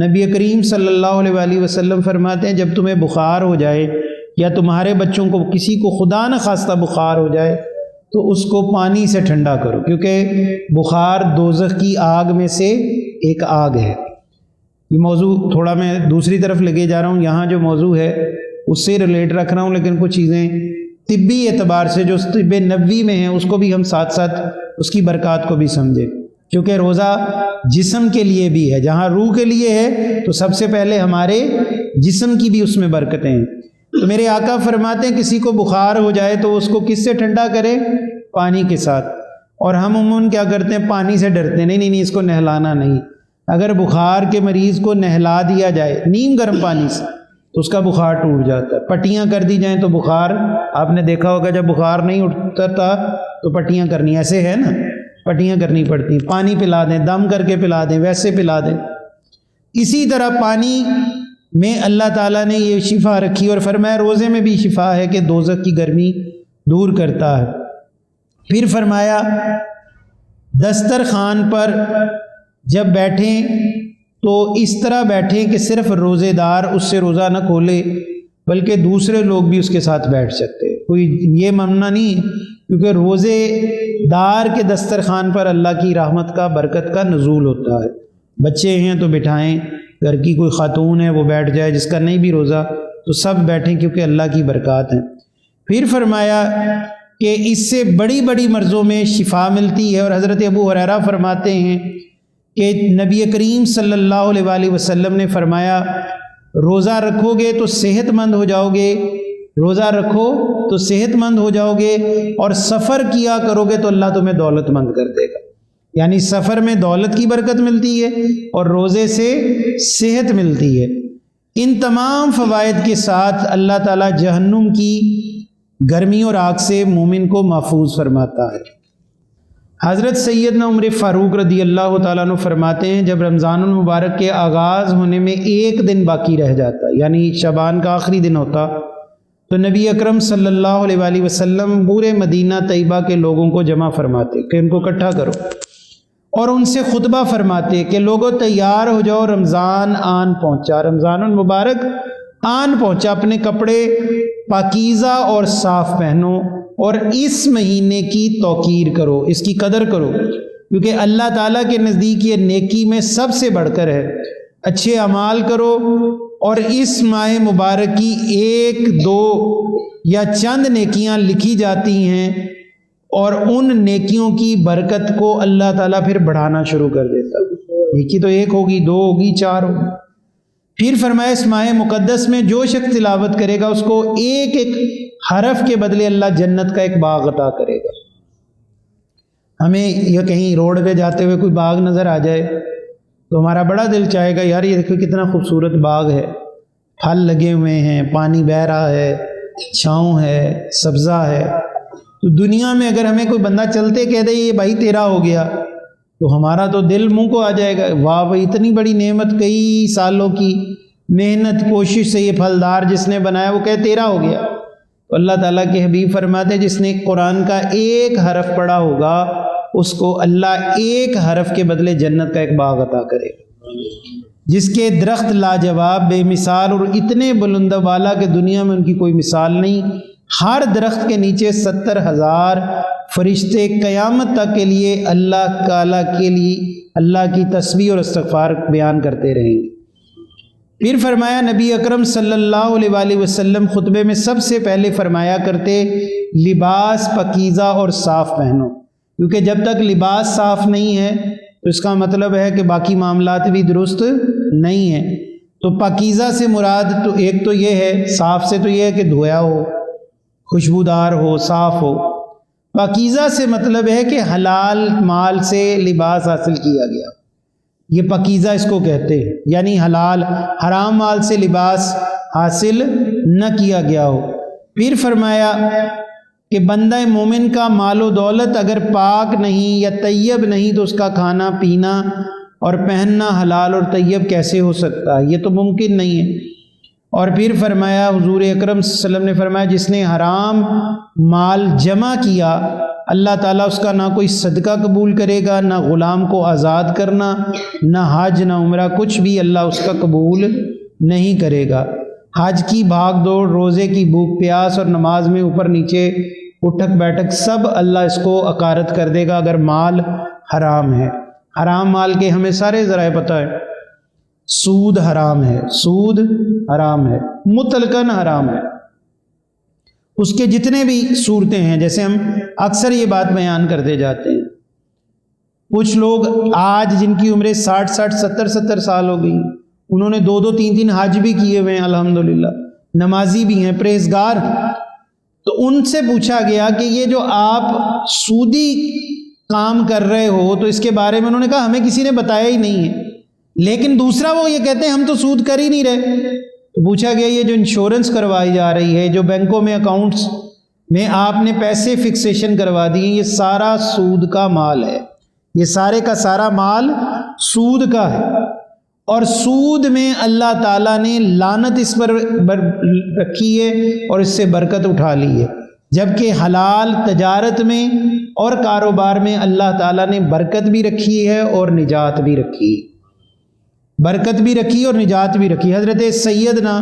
نبی کریم صلی اللہ علیہ وآلہ وسلم فرماتے ہیں جب تمہیں بخار ہو جائے یا تمہارے بچوں کو کسی کو خدا نہ خواستہ بخار ہو جائے تو اس کو پانی سے ٹھنڈا کرو، کیونکہ بخار دوزخ کی آگ میں سے ایک آگ ہے۔ یہ موضوع تھوڑا میں دوسری طرف لگے جا رہا ہوں، یہاں جو موضوع ہے اس سے ریلیٹ رکھ رہا ہوں، لیکن کچھ چیزیں طبی اعتبار سے جو طب نبوی میں ہیں اس کو بھی ہم ساتھ ساتھ اس کی برکات کو بھی سمجھیں، کیونکہ روزہ جسم کے لیے بھی ہے، جہاں روح کے لیے ہے تو سب سے پہلے ہمارے جسم کی بھی اس میں برکتیں ہیں۔ تو میرے آقا فرماتے ہیں کسی کو بخار ہو جائے تو اس کو کس سے ٹھنڈا کرے؟ پانی کے ساتھ۔ اور ہم عموماً کیا کرتے ہیں؟ پانی سے ڈرتے ہیں، نہیں اس کو نہلانا نہیں۔ اگر بخار کے مریض کو نہلا دیا جائے نیم گرم پانی سے تو اس کا بخار ٹوٹ جاتا ہے، پٹیاں کر دی جائیں تو بخار، آپ نے دیکھا ہوگا جب بخار نہیں اٹھتا تو پٹیاں کرنی، ایسے ہے نا، پٹیاں کرنی پڑتی ہیں، پانی پلا دیں، دم کر کے پلا دیں، ویسے پلا دیں۔ اسی طرح پانی میں اللہ تعالیٰ نے یہ شفا رکھی، اور فرمایا روزے میں بھی شفا ہے کہ دوزخ کی گرمی دور کرتا ہے۔ پھر فرمایا دسترخوان پر جب بیٹھیں تو اس طرح بیٹھیں کہ صرف روزے دار اس سے روزہ نہ کھولے بلکہ دوسرے لوگ بھی اس کے ساتھ بیٹھ سکتے، کوئی یہ ممنوع نہیں، کیونکہ روزے دار کے دسترخوان پر اللہ کی رحمت کا، برکت کا نزول ہوتا ہے۔ بچے ہیں تو بٹھائیں، گھر کی کوئی خاتون ہے وہ بیٹھ جائے، جس کا نہیں بھی روزہ تو سب بیٹھیں کیونکہ اللہ کی برکات ہیں۔ پھر فرمایا کہ اس سے بڑی بڑی مرضوں میں شفا ملتی ہے، اور حضرت ابو ہریرہ فرماتے ہیں کہ نبی کریم صلی اللہ علیہ وآلہ وسلم نے فرمایا روزہ رکھو گے تو صحت مند ہو جاؤ گے، روزہ رکھو تو صحت مند ہو جاؤ گے، اور سفر کیا کرو گے تو اللہ تمہیں دولت مند کر دے گا۔ یعنی سفر میں دولت کی برکت ملتی ہے اور روزے سے صحت ملتی ہے۔ ان تمام فوائد کے ساتھ اللہ تعالیٰ جہنم کی گرمی اور آگ سے مومن کو محفوظ فرماتا ہے۔ حضرت سیدنا عمر فاروق رضی اللہ تعالیٰ عنہ فرماتے ہیں جب رمضان المبارک کے آغاز ہونے میں 1 دن باقی رہ جاتا، یعنی شعبان کا آخری دن ہوتا، تو نبی اکرم صلی اللہ علیہ وآلہ وسلم پورے مدینہ طیبہ کے لوگوں کو جمع فرماتے کہ ان کو اکٹھا کرو، اور ان سے خطبہ فرماتے کہ لوگوں تیار ہو جاؤ، رمضان آن پہنچا، رمضان المبارک آن پہنچا، اپنے کپڑے پاکیزہ اور صاف پہنو اور اس مہینے کی توقیر کرو، اس کی قدر کرو، کیونکہ اللہ تعالیٰ کے نزدیک یہ نیکی میں سب سے بڑھ کر ہے۔ اچھے اعمال کرو، اور اس ماہ مبارک کی 1، 2 یا چند نیکیاں لکھی جاتی ہیں، اور ان نیکیوں کی برکت کو اللہ تعالیٰ پھر بڑھانا شروع کر دیتا۔ نیکی تو 1 ہوگی، 2 ہوگی، 4 ہوگی۔ پھر فرمایا اس ماہ مقدس میں جو شخص تلاوت کرے گا اس کو 1 حرف کے بدلے اللہ جنت کا ایک باغ عطا کرے گا۔ ہمیں یہ کہیں روڈ پہ جاتے ہوئے کوئی باغ نظر آ جائے تو ہمارا بڑا دل چاہے گا یار یہ دیکھو کتنا خوبصورت باغ ہے، پھل لگے ہوئے ہیں، پانی بہہ رہا ہے، چھاؤں ہے، سبزہ ہے۔ تو دنیا میں اگر ہمیں کوئی بندہ چلتے کہہ دے یہ بھائی تیرا ہو گیا تو ہمارا تو دل منہ کو آ جائے گا، واہ بھائی اتنی بڑی نعمت، کئی سالوں کی محنت کوشش سے یہ پھلدار جس نے بنایا وہ کہے تیرا ہو گیا۔ تو اللہ تعالیٰ کے حبیب فرماتے ہیں جس نے قرآن کا ایک حرف پڑھا ہوگا اس کو اللہ ایک حرف کے بدلے جنت کا ایک باغ عطا کرے گا، جس کے درخت لاجواب بے مثال اور اتنے بلند بالا کہ دنیا میں ان کی کوئی مثال نہیں۔ ہر درخت کے نیچے 70,000 فرشتے قیامت تک کے لیے اللہ تعالیٰ کے لیے اللہ کی تسبیح اور استغفار بیان کرتے رہیں گے۔ پھر فرمایا نبی اکرم صلی اللہ علیہ وآلہ وسلم خطبے میں سب سے پہلے فرمایا کرتے لباس پاکیزہ اور صاف پہنو، کیونکہ جب تک لباس صاف نہیں ہے تو اس کا مطلب ہے کہ باقی معاملات بھی درست نہیں ہیں۔ تو پاکیزہ سے مراد تو ایک تو یہ ہے، صاف سے تو یہ ہے کہ دھویا ہو، خوشبودار ہو، صاف ہو۔ پاکیزہ سے مطلب ہے کہ حلال مال سے لباس حاصل کیا گیا، یہ پاکیزہ اس کو کہتے ہیں، یعنی حلال حرام مال سے لباس حاصل نہ کیا گیا ہو۔ پھر فرمایا کہ بندہ مومن کا مال و دولت اگر پاک نہیں یا طیب نہیں تو اس کا کھانا پینا اور پہننا حلال اور طیب کیسے ہو سکتا ہے، یہ تو ممکن نہیں ہے۔ اور پھر فرمایا حضور اکرم صلی اللہ علیہ وسلم نے فرمایا جس نے حرام مال جمع کیا اللہ تعالیٰ اس کا نہ کوئی صدقہ قبول کرے گا، نہ غلام کو آزاد کرنا، نہ حج نہ عمرہ، کچھ بھی اللہ اس کا قبول نہیں کرے گا۔ حج کی بھاگ دوڑ، روزے کی بھوک پیاس اور نماز میں اوپر نیچے اٹھک بیٹھک سب اللہ اس کو عقارت کر دے گا اگر مال حرام ہے۔ حرام مال کے ہمیں سارے ذرائع پتہ ہے، سود حرام ہے، سود حرام ہے، مطلقاً حرام ہے۔ اس کے جتنے بھی صورتیں ہیں، جیسے ہم اکثر یہ بات بیان کرتے جاتے ہیں، کچھ لوگ آج جن کی عمریں 60 70 سال ہو گئی، انہوں نے 2 3 حج بھی کیے ہوئے ہیں، الحمدللہ نمازی بھی ہیں، پرہیزگار۔ تو ان سے پوچھا گیا کہ یہ جو آپ سودی کام کر رہے ہو تو اس کے بارے میں انہوں نے کہا ہمیں کسی نے بتایا ہی نہیں ہے، لیکن دوسرا وہ یہ کہتے ہیں ہم تو سود کر ہی نہیں رہے۔ تو پوچھا گیا یہ جو انشورنس کروائی جا رہی ہے، جو بینکوں میں اکاؤنٹس میں آپ نے پیسے فکسیشن کروا دیے، یہ سارا سود کا مال ہے، یہ سارے کا سارا مال سود کا ہے، اور سود میں اللہ تعالیٰ نے لعنت اس پر رکھی ہے اور اس سے برکت اٹھا لی ہے، جبکہ حلال تجارت میں اور کاروبار میں اللہ تعالیٰ نے برکت بھی رکھی ہے اور نجات بھی رکھی ہے، برکت بھی رکھی اور نجات بھی رکھی۔ حضرت سیدنا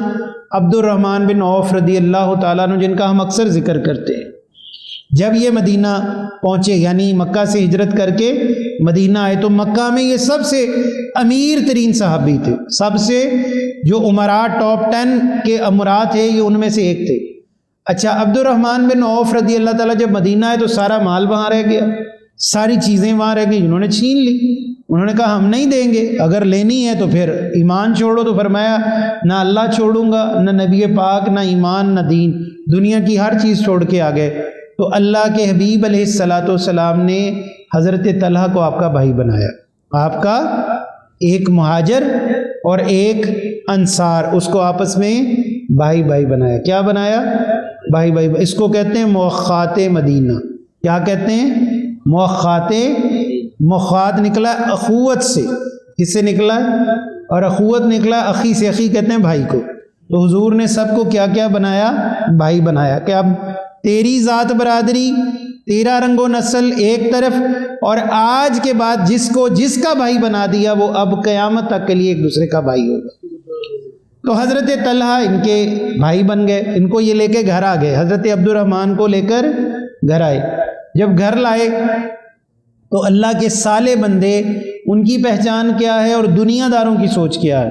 عبد الرحمن بن عوف رضی اللہ تعالیٰ عنہ جن کا ہم اکثر ذکر کرتے ہیں، جب یہ مدینہ پہنچے یعنی مکہ سے ہجرت کر کے مدینہ آئے تو مکہ میں یہ سب سے امیر ترین صحابی تھے، سب سے جو امراء ٹاپ 10 کے امراء تھے یہ ان میں سے ایک تھے۔ اچھا، عبد الرحمن بن عوف رضی اللہ تعالیٰ جب مدینہ آئے تو سارا مال وہاں رہ گیا، ساری چیزیں وہاں رہ گئی، انہوں نے چھین لی، انہوں نے کہا ہم نہیں دیں گے، اگر لینی ہے تو پھر ایمان چھوڑو۔ تو فرمایا نہ اللہ چھوڑوں گا، نہ نبی پاک، نہ ایمان، نہ دین، دنیا کی ہر چیز چھوڑ کے آ گئے۔ تو اللہ کے حبیب علیہ الصلاۃ والسلام نے حضرت طلحہ کو آپ کا بھائی بنایا، آپ کا ایک مہاجر اور ایک انصار، اس کو آپس میں بھائی بھائی بنایا۔ کیا بنایا؟ بھائی بھائی۔ اس کو کہتے ہیں موخات مدینہ۔ کیا کہتے ہیں؟ موخات۔ موخات نکلا اخوت سے، کس سے نکلا ہے؟ اور اخوت نکلا اخی سے، اخی کہتے ہیں بھائی کو۔ تو حضور نے سب کو کیا کیا بنایا؟ بھائی بنایا کہ اب تیری ذات برادری، تیرا رنگ و نسل ایک طرف، اور آج کے بعد جس کا بھائی بنا دیا وہ اب قیامت تک کے لیے ایک دوسرے کا بھائی ہوگا۔ تو حضرت طلحہ ان کے بھائی بن گئے، ان کو یہ لے کے گھر آ گئے، حضرت عبد الرحمن کو لے کر گھر آئے۔ جب گھر لائے تو اللہ کے صالح بندے، ان کی پہچان کیا ہے اور دنیا داروں کی سوچ کیا ہے؟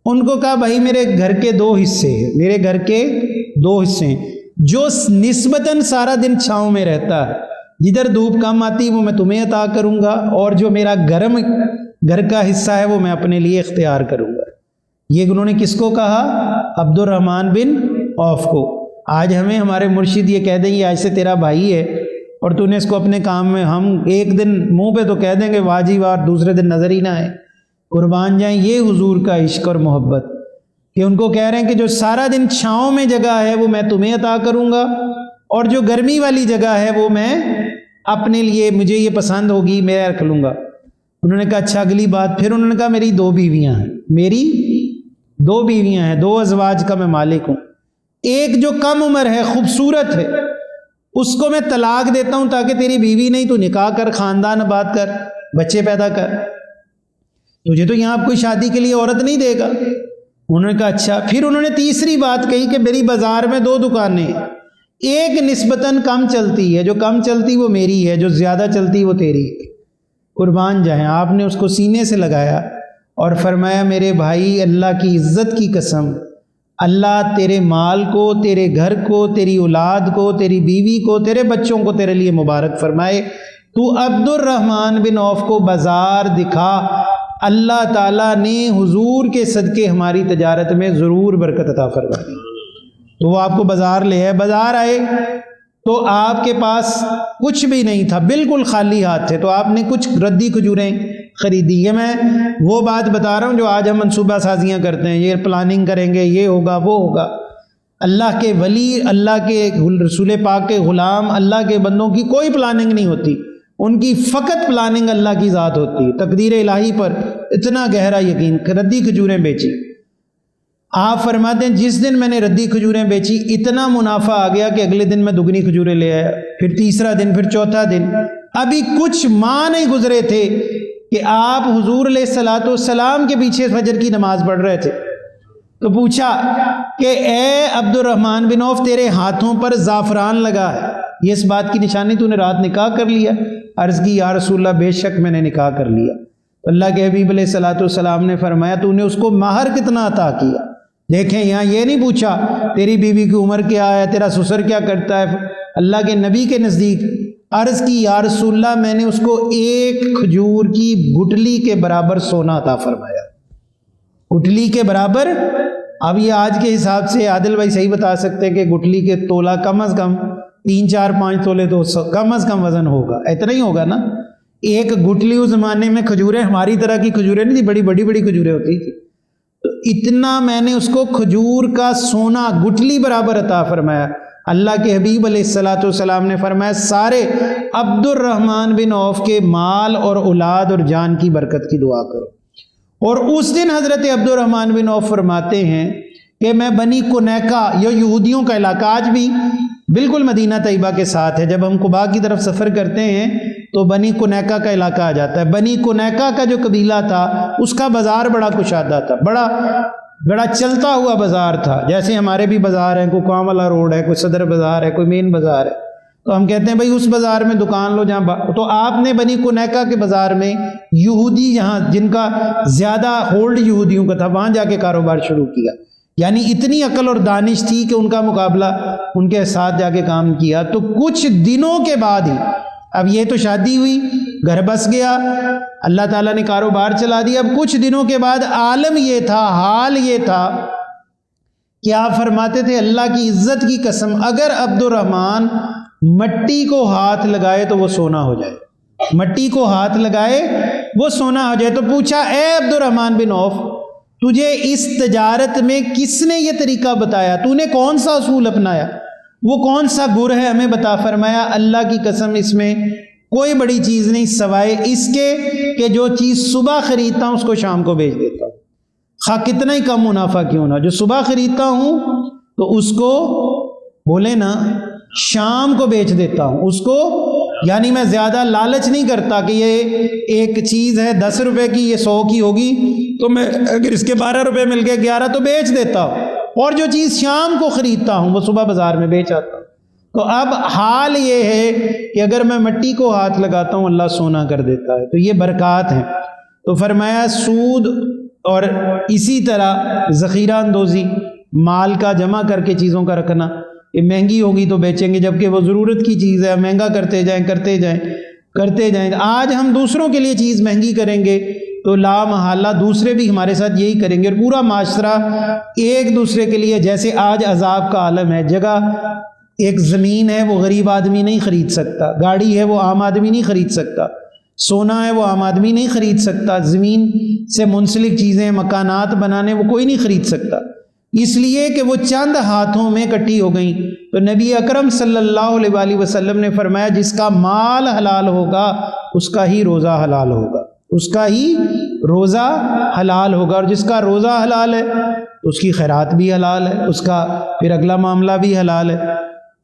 ان کو کہا بھائی میرے گھر کے 2 حصے ہیں، میرے گھر کے 2 حصے ہیں، جو نسبتاً سارا دن چھاؤں میں رہتا ہے، جدھر دھوپ کم آتی وہ میں تمہیں عطا کروں گا، اور جو میرا گرم گھر کا حصہ ہے وہ میں اپنے لیے اختیار کروں گا۔ یہ انہوں نے کس کو کہا؟ عبد الرحمن بن عوف کو۔ آج ہمیں ہمارے مرشد یہ کہہ دیں گے آج سے تیرا بھائی ہے اور تو نے اس کو اپنے کام میں، ہم ایک دن منہ پہ تو کہہ دیں گے واجب، اور دوسرے دن نظر ہی نہ آئے۔ قربان جائیں، یہ حضور کا عشق اور محبت۔ کہ ان کو کہہ رہے ہیں کہ جو سارا دن چھاؤں میں جگہ ہے وہ میں تمہیں عطا کروں گا، اور جو گرمی والی جگہ ہے وہ میں اپنے لیے، مجھے یہ پسند ہوگی میں رکھ لوں گا۔ انہوں نے کہا اچھا اگلی بات، پھر انہوں نے کہا میری 2 بیویاں ہیں، میری 2 بیویاں ہیں، 2 ازواج کا میں مالک ہوں، ایک جو کم عمر ہے خوبصورت ہے اس کو میں طلاق دیتا ہوں تاکہ تیری بیوی نہیں، تو نکاح کر، خاندان آباد کر، بچے پیدا کر، تجھے تو یہاں کوئی شادی کے لیے عورت نہیں دے گا۔ انہوں نے کہا اچھا۔ پھر انہوں نے تیسری بات کہی کہ میری بازار میں 2 دکانیں ہیں، ایک نسبتاً کم چلتی ہے، جو کم چلتی وہ میری ہے، جو زیادہ چلتی وہ تیری ہے۔ قربان جائیں، آپ نے اس کو سینے سے لگایا اور فرمایا میرے بھائی اللہ کی عزت کی قسم، اللہ تیرے مال کو، تیرے گھر کو، تیری اولاد کو، تیری بیوی کو، تیرے بچوں کو تیرے لیے مبارک فرمائے۔ تو عبد الرحمن بن عوف کو بازار دکھا، اللہ تعالیٰ نے حضور کے صدقے ہماری تجارت میں ضرور برکت عطا فرمائی۔ تو وہ آپ کو بازار لے آئے، بازار آئے تو آپ کے پاس کچھ بھی نہیں تھا، بالکل خالی ہاتھ تھے، تو آپ نے کچھ ردی کھجوریں خریدی۔ یہ میں وہ بات بتا رہا ہوں جو آج ہم منصوبہ سازیاں کرتے ہیں، یہ پلاننگ کریں گے، یہ ہوگا وہ ہوگا۔ اللہ کے ولی، اللہ کے رسول پاک کے غلام، اللہ کے بندوں کی کوئی پلاننگ نہیں ہوتی، ان کی فقط پلاننگ اللہ کی ذات ہوتی ہے۔ تقدیر الہی پر اتنا گہرا یقین۔ ردی کھجوریں بیچی، آپ فرماتے ہیں جس دن میں نے ردی کھجوریں بیچی اتنا منافع آ گیا کہ اگلے دن میں دگنی کھجوریں لے آیا، پھر تیسرا دن، پھر چوتھا دن۔ ابھی کچھ ماہ نہیں گزرے تھے کہ آپ حضور علیہ الصلوۃ والسلام کے پیچھے فجر کی نماز پڑھ رہے تھے، تو پوچھا کہ اے عبد الرحمن بن عوف تیرے ہاتھوں پر زعفران لگا ہے، یہ اس بات کی نشانی تو نے رات نکاح کر لیا؟ عرض کی یا رسول اللہ بے شک میں نے نکاح کر لیا۔ اللہ کے حبیب علیہ الصلوۃ والسلام نے فرمایا تو نے اس کو مہر کتنا عطا کیا؟ دیکھیں یہاں یہ نہیں پوچھا تیری بیوی کی عمر کیا ہے، تیرا سسر کیا کرتا ہے۔ اللہ کے نبی کے نزدیک عرض کی یا رسول اللہ میں نے اس کو 1 کھجور کی گٹلی کے برابر سونا عطا فرمایا۔ گٹلی کے برابر، اب یہ آج کے حساب سے عادل بھائی صحیح بتا سکتے ہیں کہ گٹلی کے تولہ کم از کم 3 4 5 تولے تو کم از کم وزن ہوگا، اتنا ہی ہوگا نا۔ 1 گٹلی اس زمانے میں کھجوریں ہماری طرح کی کھجوریں نہیں تھی، بڑی بڑی بڑی کھجوریں ہوتی تھی، تو اتنا میں نے اس کو کھجور کا سونا گٹلی برابر عطا فرمایا۔ اللہ کے حبیب علیہ الصلوۃ والسلام نے فرمایا سارے عبد الرحمن بن عوف کے مال اور اولاد اور جان کی برکت کی دعا کرو۔ اور اس دن حضرت عبد الرحمن بن عوف فرماتے ہیں کہ میں بنی کنیکہ، یہ یہودیوں کا علاقہ آج بھی بالکل مدینہ طیبہ کے ساتھ ہے، جب ہم قباء کی طرف سفر کرتے ہیں تو بنی کنیکہ کا علاقہ آ جاتا ہے۔ بنی کنیکہ کا جو قبیلہ تھا اس کا بازار بڑا کشادہ تھا، بڑا چلتا ہوا بازار تھا، جیسے ہمارے بھی بازار ہیں، کوئی کام والا روڈ ہے، کوئی صدر بازار ہے، کوئی مین بازار ہے، تو ہم کہتے ہیں بھائی اس بازار میں دکان لو جہاں تو آپ نے بنی کنیکہ کے بازار میں یہودی جہاں جن کا زیادہ ہولڈ یہودیوں کا تھا وہاں جا کے کاروبار شروع کیا، یعنی اتنی عقل اور دانش تھی کہ ان کا مقابلہ ان کے ساتھ جا کے کام کیا۔ تو کچھ دنوں کے بعد ہی، اب یہ تو شادی ہوئی، گھر بس گیا، اللہ تعالیٰ نے کاروبار چلا دیا، اب کچھ دنوں کے بعد عالم یہ تھا، حال یہ تھا کہ آپ فرماتے تھے اللہ کی عزت کی قسم اگر عبد الرحمن مٹی کو ہاتھ لگائے تو وہ سونا ہو جائے، مٹی کو ہاتھ لگائے وہ سونا ہو جائے۔ تو پوچھا اے عبد الرحمن بن عوف تجھے اس تجارت میں کس نے یہ طریقہ بتایا، تو نے کون سا اصول اپنایا، وہ کون سا گر ہے ہمیں بتا۔ فرمایا اللہ کی قسم اس میں کوئی بڑی چیز نہیں سوائے اس کے کہ جو چیز صبح خریدتا ہوں اس کو شام کو بیچ دیتا ہوں، خواہ کتنا ہی کم منافع کیوں نہ، جو صبح خریدتا ہوں تو اس کو بولے نا شام کو بیچ دیتا ہوں اس کو، یعنی میں زیادہ لالچ نہیں کرتا کہ یہ ایک چیز ہے 10 روپے کی، یہ 100 کی ہوگی تو میں اگر اس کے 12 روپے مل گئے 11 تو بیچ دیتا ہوں، اور جو چیز شام کو خریدتا ہوں وہ صبح بازار میں بیچ آتا ہوں۔ تو اب حال یہ ہے کہ اگر میں مٹی کو ہاتھ لگاتا ہوں اللہ سونا کر دیتا ہے، تو یہ برکات ہیں۔ تو فرمایا سود اور اسی طرح ذخیرہ اندوزی، مال کا جمع کر کے چیزوں کا رکھنا، یہ مہنگی ہوگی تو بیچیں گے جبکہ وہ ضرورت کی چیز ہے، مہنگا کرتے جائیں۔ آج ہم دوسروں کے لیے چیز مہنگی کریں گے تو لا محالہ دوسرے بھی ہمارے ساتھ یہی کریں گے، اور پورا معاشرہ ایک دوسرے کے لیے، جیسے آج عذاب کا عالم ہے، جگہ ایک زمین ہے وہ غریب آدمی نہیں خرید سکتا، گاڑی ہے وہ عام آدمی نہیں خرید سکتا، سونا ہے وہ عام آدمی نہیں خرید سکتا، زمین سے منسلک چیزیں مکانات بنانے وہ کوئی نہیں خرید سکتا، اس لیے کہ وہ چند ہاتھوں میں اکٹھی ہو گئیں۔ تو نبی اکرم صلی اللہ علیہ وآلہ وسلم نے فرمایا جس کا مال حلال ہوگا اس کا ہی روزہ حلال ہوگا، اس کا ہی روزہ حلال ہوگا، اور جس کا روزہ حلال ہے اس کی خیرات بھی حلال ہے، اس کا پھر اگلا معاملہ بھی حلال ہے۔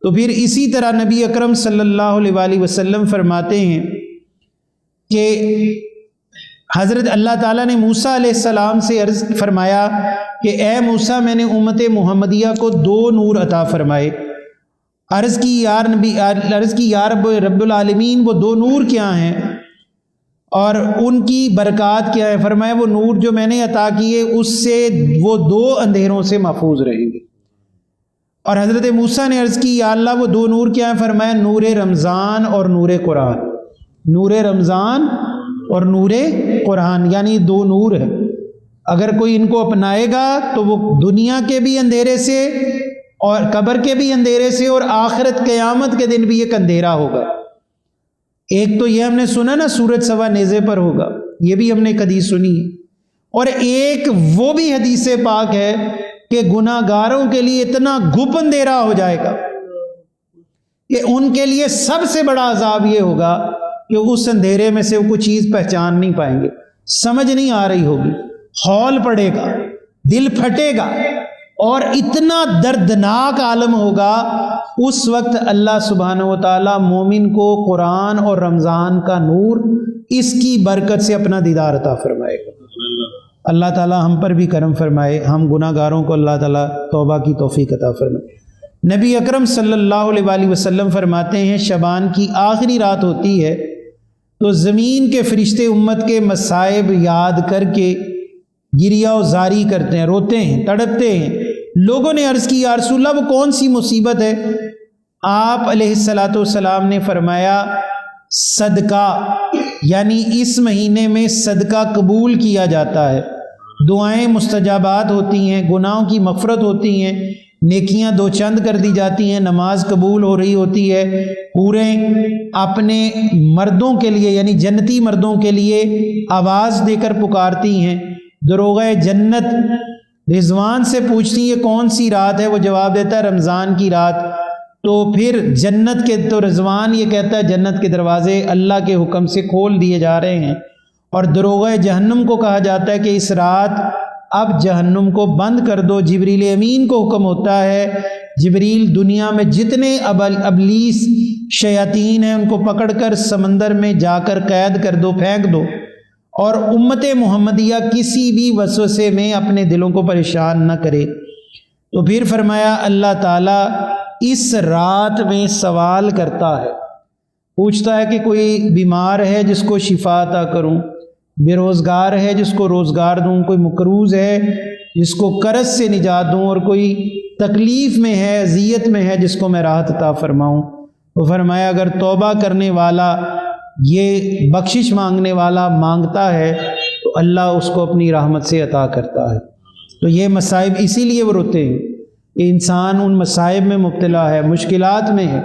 تو پھر اسی طرح نبی اکرم صلی اللہ علیہ وآلہ وسلم فرماتے ہیں کہ حضرت اللہ تعالیٰ نے موسیٰ علیہ السلام سے عرض فرمایا کہ اے موسیٰ، میں نے امت محمدیہ کو 2 نور عطا فرمائے۔ عرض کی یا رب العالمین، وہ 2 نور کیا ہیں اور ان کی برکات کیا ہے؟ فرمایا وہ نور جو میں نے عطا کیے اس سے وہ 2 اندھیروں سے محفوظ رہیں گے۔ اور حضرت موسیٰ نے عرض کی یا اللہ وہ 2 نور کیا ہیں؟ فرمایا نور رمضان اور نور قرآن۔ نور رمضان اور نور قرآن، یعنی 2 نور ہیں، اگر کوئی ان کو اپنائے گا تو وہ دنیا کے بھی اندھیرے سے اور قبر کے بھی اندھیرے سے اور آخرت قیامت کے دن بھی ایک اندھیرا ہوگا۔ ایک تو یہ ہم نے سنا نا سورج سوا نیزے پر ہوگا، یہ بھی ہم نے ایک حدیث سنی ہے، اور ایک وہ بھی حدیث پاک ہے کہ گناہ گاروں کے لیے اتنا گھپ اندھیرا ہو جائے گا کہ ان کے لیے سب سے بڑا عذاب یہ ہوگا کہ اس اندھیرے میں سے وہ کوئی چیز پہچان نہیں پائیں گے، سمجھ نہیں آ رہی ہوگی، ہول پڑے گا، دل پھٹے گا، اور اتنا دردناک عالم ہوگا۔ اس وقت اللہ سبحانہ و تعالیٰ مومن کو قرآن اور رمضان کا نور اس کی برکت سے اپنا دیدار عطا فرمائے گا۔ اللہ تعالیٰ ہم پر بھی کرم فرمائے، ہم گناہ گاروں کو اللہ تعالیٰ توبہ کی توفیق عطا فرمائے۔ نبی اکرم صلی اللہ علیہ وآلہ وسلم فرماتے ہیں شعبان کی آخری رات ہوتی ہے تو زمین کے فرشتے امت کے مصائب یاد کر کے گریہ و زاری کرتے ہیں، روتے ہیں، تڑپتے ہیں۔ لوگوں نے عرض کی یا رسول اللہ وہ کون سی مصیبت ہے؟ آپ علیہ السلام نے فرمایا صدقہ، یعنی اس مہینے میں صدقہ قبول کیا جاتا ہے، دعائیں مستجابات ہوتی ہیں، گناہوں کی مغفرت ہوتی ہیں، نیکیاں 2 چند کر دی جاتی ہیں، نماز قبول ہو رہی ہوتی ہے، حوریں اپنے مردوں کے لیے یعنی جنتی مردوں کے لیے آواز دے کر پکارتی ہیں، دروغہ جنت رضوان سے پوچھتی یہ کون سی رات ہے؟ وہ جواب دیتا ہے رمضان کی رات۔ تو پھر جنت کے تو رضوان یہ کہتا ہے جنت کے دروازے اللہ کے حکم سے کھول دیے جا رہے ہیں، اور دروغہ جہنم کو کہا جاتا ہے کہ اس رات اب جہنم کو بند کر دو۔ جبریل امین کو حکم ہوتا ہے جبریل دنیا میں جتنے ابلیس شیاطین ہیں ان کو پکڑ کر سمندر میں جا کر قید کر دو، پھینک دو، اور امت محمدیہ کسی بھی وسوسے میں اپنے دلوں کو پریشان نہ کرے۔ تو پھر فرمایا اللہ تعالیٰ اس رات میں سوال کرتا ہے، پوچھتا ہے کہ کوئی بیمار ہے جس کو شفا عطا کروں، بے روزگار ہے جس کو روزگار دوں، کوئی مقروض ہے جس کو قرض سے نجات دوں، اور کوئی تکلیف میں ہے، اذیت میں ہے جس کو میں راحت عطا فرماؤں۔ وہ فرمایا اگر توبہ کرنے والا، یہ بخشش مانگنے والا مانگتا ہے تو اللہ اس کو اپنی رحمت سے عطا کرتا ہے۔ تو یہ مصائب اسی لیے وہ روتے ہیں کہ انسان ان مصائب میں مبتلا ہے، مشکلات میں ہے،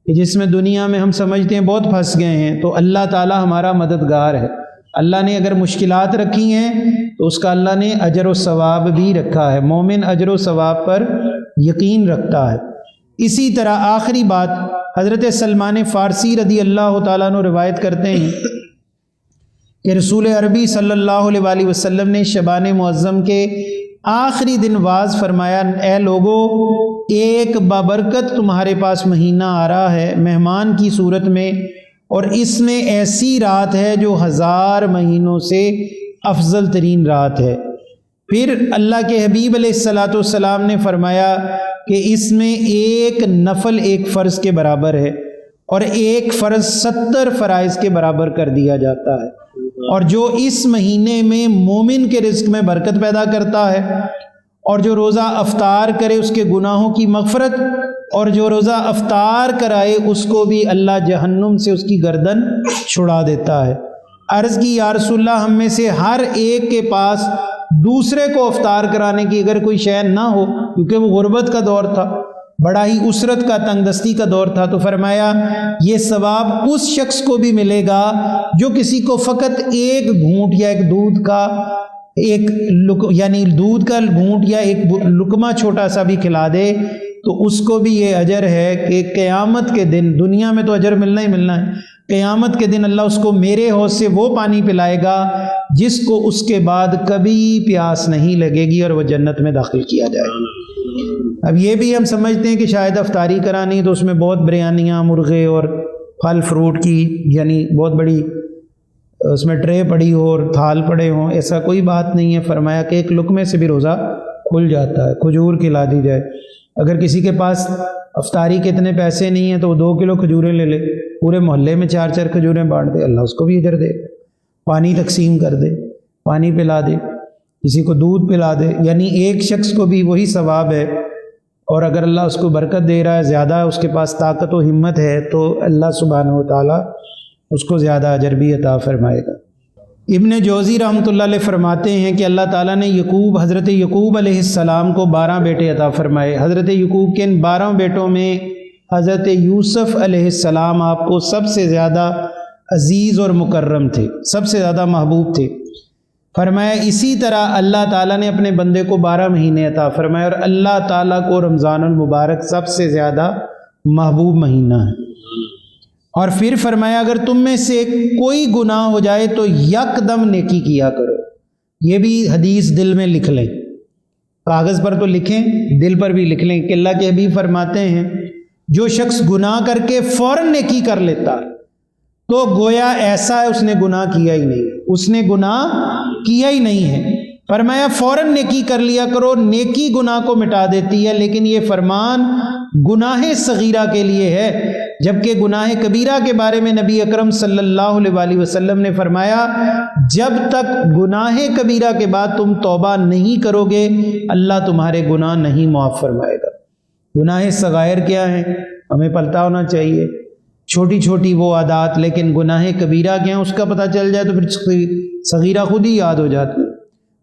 کہ جس میں دنیا میں ہم سمجھتے ہیں بہت پھنس گئے ہیں، تو اللہ تعالیٰ ہمارا مددگار ہے۔ اللہ نے اگر مشکلات رکھی ہیں تو اس کا اللہ نے اجر و ثواب بھی رکھا ہے، مومن اجر و ثواب پر یقین رکھتا ہے۔ اسی طرح آخری بات حضرت سلمان فارسی رضی اللہ تعالیٰ عنہ روایت کرتے ہیں کہ رسول عربی صلی اللہ علیہ وآلہ وسلم نے شعبان معظم کے آخری دن واز فرمایا اے لوگو، ایک بابرکت تمہارے پاس مہینہ آ رہا ہے مہمان کی صورت میں، اور اس میں ایسی رات ہے جو 1000 مہینوں سے افضل ترین رات ہے۔ پھر اللہ کے حبیب علیہ السلام نے فرمایا کہ اس میں ایک نفل ایک فرض کے برابر ہے، اور ایک فرض 70 فرائض کے برابر کر دیا جاتا ہے، اور جو اس مہینے میں مومن کے رزق میں برکت پیدا کرتا ہے، اور جو روزہ افطار کرے اس کے گناہوں کی مغفرت، اور جو روزہ افطار کرائے اس کو بھی اللہ جہنم سے اس کی گردن چھڑا دیتا ہے۔ عرض کی یا رسول اللہ ہم میں سے ہر ایک کے پاس دوسرے کو افطار کرانے کی اگر کوئی شے نہ ہو، کیونکہ وہ غربت کا دور تھا، بڑا ہی اسرت کا، تنگ دستی کا دور تھا، تو فرمایا یہ ثواب اس شخص کو بھی ملے گا جو کسی کو فقط ایک گھونٹ یا ایک دودھ کا ایک یعنی دودھ کا گھونٹ یا ایک لقمہ چھوٹا سا بھی کھلا دے تو اس کو بھی یہ اجر ہے کہ قیامت کے دن، دنیا میں تو اجر ملنا ہی ملنا ہے، قیامت کے دن اللہ اس کو میرے حوض سے وہ پانی پلائے گا جس کو اس کے بعد کبھی پیاس نہیں لگے گی، اور وہ جنت میں داخل کیا جائے گا۔ اب یہ بھی ہم سمجھتے ہیں کہ شاید افطاری کرانی تو اس میں بہت بریانیاں، مرغے اور پھل فروٹ کی یعنی بہت بڑی اس میں ٹرے پڑی ہو اور تھال پڑے ہوں، ایسا کوئی بات نہیں ہے۔ فرمایا کہ ایک لقمے سے بھی روزہ کھل جاتا ہے، کھجور کھلا دی جائے۔ اگر کسی کے پاس افطاری کے اتنے پیسے نہیں ہیں تو وہ 2 کلو کھجوریں لے لے، پورے محلے میں 4 کھجوریں بانٹ دے، اللہ اس کو بھی اجر دے۔ پانی تقسیم کر دے، پانی پلا دے، کسی کو دودھ پلا دے، یعنی ایک شخص کو بھی وہی ثواب ہے۔ اور اگر اللہ اس کو برکت دے رہا ہے، زیادہ اس کے پاس طاقت و ہمت ہے، تو اللہ سبحانہ و تعالیٰ اس کو زیادہ اجر بھی عطا فرمائے گا۔ ابن جوزی رحمۃ اللہ علیہ فرماتے ہیں کہ اللہ تعالیٰ نے حضرت یعقوب علیہ السلام کو 12 بیٹے عطا فرمائے۔ حضرت یعقوب کے ان 12 بیٹوں میں حضرت یوسف علیہ السلام آپ کو سب سے زیادہ عزیز اور مکرم تھے، سب سے زیادہ محبوب تھے۔ فرمایا اسی طرح اللہ تعالیٰ نے اپنے بندے کو 12 مہینے عطا فرمائے، اور اللہ تعالیٰ کو رمضان المبارک سب سے زیادہ محبوب مہینہ ہے۔ اور پھر فرمایا اگر تم میں سے کوئی گناہ ہو جائے تو یکدم نیکی کیا کرو۔ یہ بھی حدیث دل میں لکھ لیں، کاغذ پر تو لکھیں، دل پر بھی لکھ لیں کہ اللہ کے حبیب فرماتے ہیں جو شخص گناہ کر کے فوراً نیکی کر لیتا تو گویا ایسا ہے اس نے گناہ کیا ہی نہیں، اس نے گناہ کیا ہی نہیں ہے۔ فرمایا فوراً نیکی کر لیا کرو، نیکی گناہ کو مٹا دیتی ہے، لیکن یہ فرمان گناہ صغیرہ کے لیے ہے، جبکہ گناہ کبیرہ کے بارے میں نبی اکرم صلی اللہ علیہ وسلم نے فرمایا جب تک گناہ کبیرہ کے بعد تم توبہ نہیں کرو گے اللہ تمہارے گناہ نہیں معاف فرمائے گا۔ گناہ صغائر کیا ہیں ہمیں پتہ ہونا چاہیے، چھوٹی چھوٹی وہ عادات، لیکن گناہ کبیرہ کیا ہیں اس کا پتہ چل جائے تو پھر صغیرہ خود ہی یاد ہو جاتی ہے۔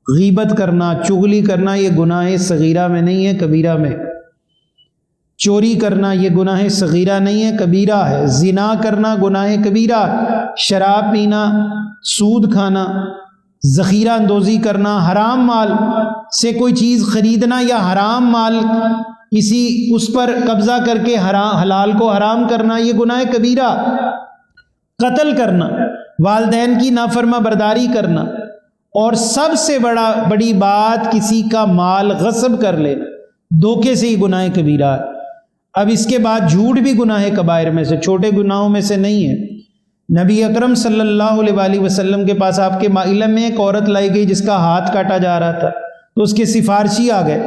غیبت کرنا، چغلی کرنا یہ گناہ صغیرہ میں نہیں ہے، کبیرہ میں۔ چوری کرنا یہ گناہ صغیرہ نہیں ہے، کبیرہ ہے۔ زنا کرنا گناہ کبیرہ، شراب پینا، سود کھانا، ذخیرہ اندوزی کرنا، حرام مال سے کوئی چیز خریدنا یا حرام مال کسی اس پر قبضہ کر کے حلال کو حرام کرنا یہ گناہ کبیرہ۔ قتل کرنا، والدین کی نافرما برداری کرنا، اور سب سے بڑی بات کسی کا مال غصب کر لینا، دھوکے سے ہی گناہ کبیرہ ہے۔ اب اس کے بعد جھوٹ بھی گناہ کبائر میں سے، چھوٹے گناہوں میں سے نہیں ہے۔ نبی اکرم صلی اللہ علیہ وسلم کے پاس آپ کے علم میں ایک عورت لائی گئی جس کا ہاتھ کاٹا جا رہا تھا، تو اس کے سفارشی آ گئے،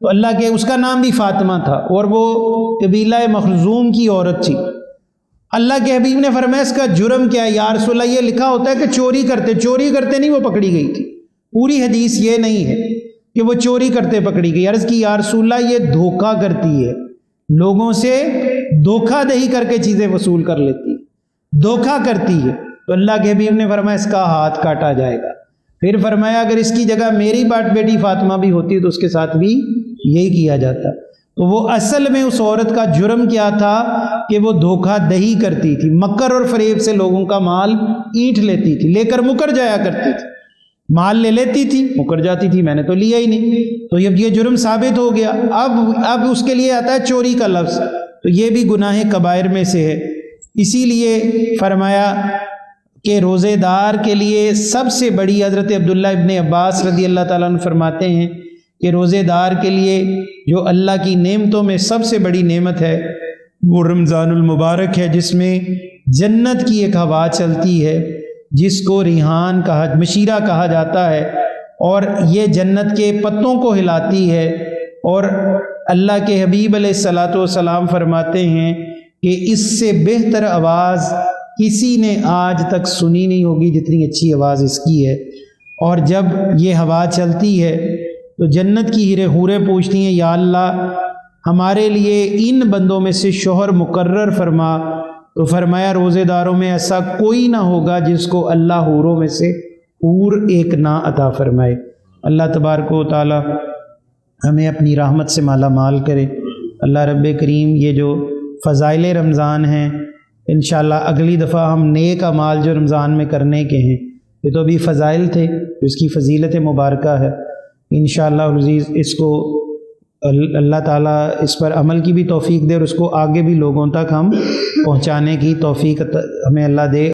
تو اللہ کے اس کا نام بھی فاطمہ تھا اور وہ قبیلہ مخزوم کی عورت تھی۔ اللہ کے حبیب نے فرمایا اس کا جرم کیا ہے؟ یا رسول اللہ یہ لکھا ہوتا ہے کہ چوری کرتے نہیں وہ پکڑی گئی تھی، پوری حدیث یہ نہیں ہے کہ وہ چوری کرتے پکڑی گئی۔ عرض کی یا رسول اللہ یہ دھوکہ کرتی ہے، لوگوں سے دھوکہ دہی کر کے چیزیں وصول کر لیتی ہے، دھوکہ کرتی ہے۔ تو اللہ کے حبیب نے فرمایا اس کا ہاتھ کاٹا جائے گا۔ پھر فرمایا اگر اس کی جگہ میری بیٹی فاطمہ بھی ہوتی تو اس کے ساتھ بھی یہی کیا جاتا۔ تو وہ اصل میں اس عورت کا جرم کیا تھا کہ وہ دھوکہ دہی کرتی تھی، مکر اور فریب سے لوگوں کا مال اینٹ لیتی تھی، لے کر مکر جایا کرتی تھی، مال لے لیتی تھی مکر جاتی تھی، میں نے تو لیا ہی نہیں، تو یہ جرم ثابت ہو گیا۔ اب اس کے لیے آتا ہے چوری کا لفظ، تو یہ بھی گناہ کبائر میں سے ہے۔ اسی لیے فرمایا کہ روزے دار کے لیے سب سے بڑی، حضرت عبداللہ ابن عباس رضی اللہ تعالیٰ عنہ فرماتے ہیں کہ روزے دار کے لیے جو اللہ کی نعمتوں میں سب سے بڑی نعمت ہے وہ رمضان المبارک ہے، جس میں جنت کی ایک ہوا چلتی ہے جس کو ریحان مشیرہ کہا جاتا ہے، اور یہ جنت کے پتوں کو ہلاتی ہے۔ اور اللہ کے حبیب علیہ الصلاۃ والسلام فرماتے ہیں کہ اس سے بہتر آواز کسی نے آج تک سنی نہیں ہوگی جتنی اچھی آواز اس کی ہے۔ اور جب یہ ہوا چلتی ہے تو جنت کی حوریں پوچھتی ہیں یا اللہ ہمارے لیے ان بندوں میں سے شوہر مقرر فرما، تو فرمایا روزے داروں میں ایسا کوئی نہ ہوگا جس کو اللہ حوروں میں سے حور ایک نہ عطا فرمائے۔ اللہ تبارک و تعالی ہمیں اپنی رحمت سے مالا مال کرے۔ اللہ رب کریم یہ جو فضائل رمضان ہیں انشاءاللہ اگلی دفعہ ہم نیک اعمال جو رمضان میں کرنے کے ہیں یہ تو ابھی فضائل تھے، اس کی فضیلت مبارکہ ہے۔ انشاءاللہ العزیز اس کو اللہ تعالیٰ اس پر عمل کی بھی توفیق دے اور اس کو آگے بھی لوگوں تک ہم پہنچانے کی توفیق ہمیں اللہ دے۔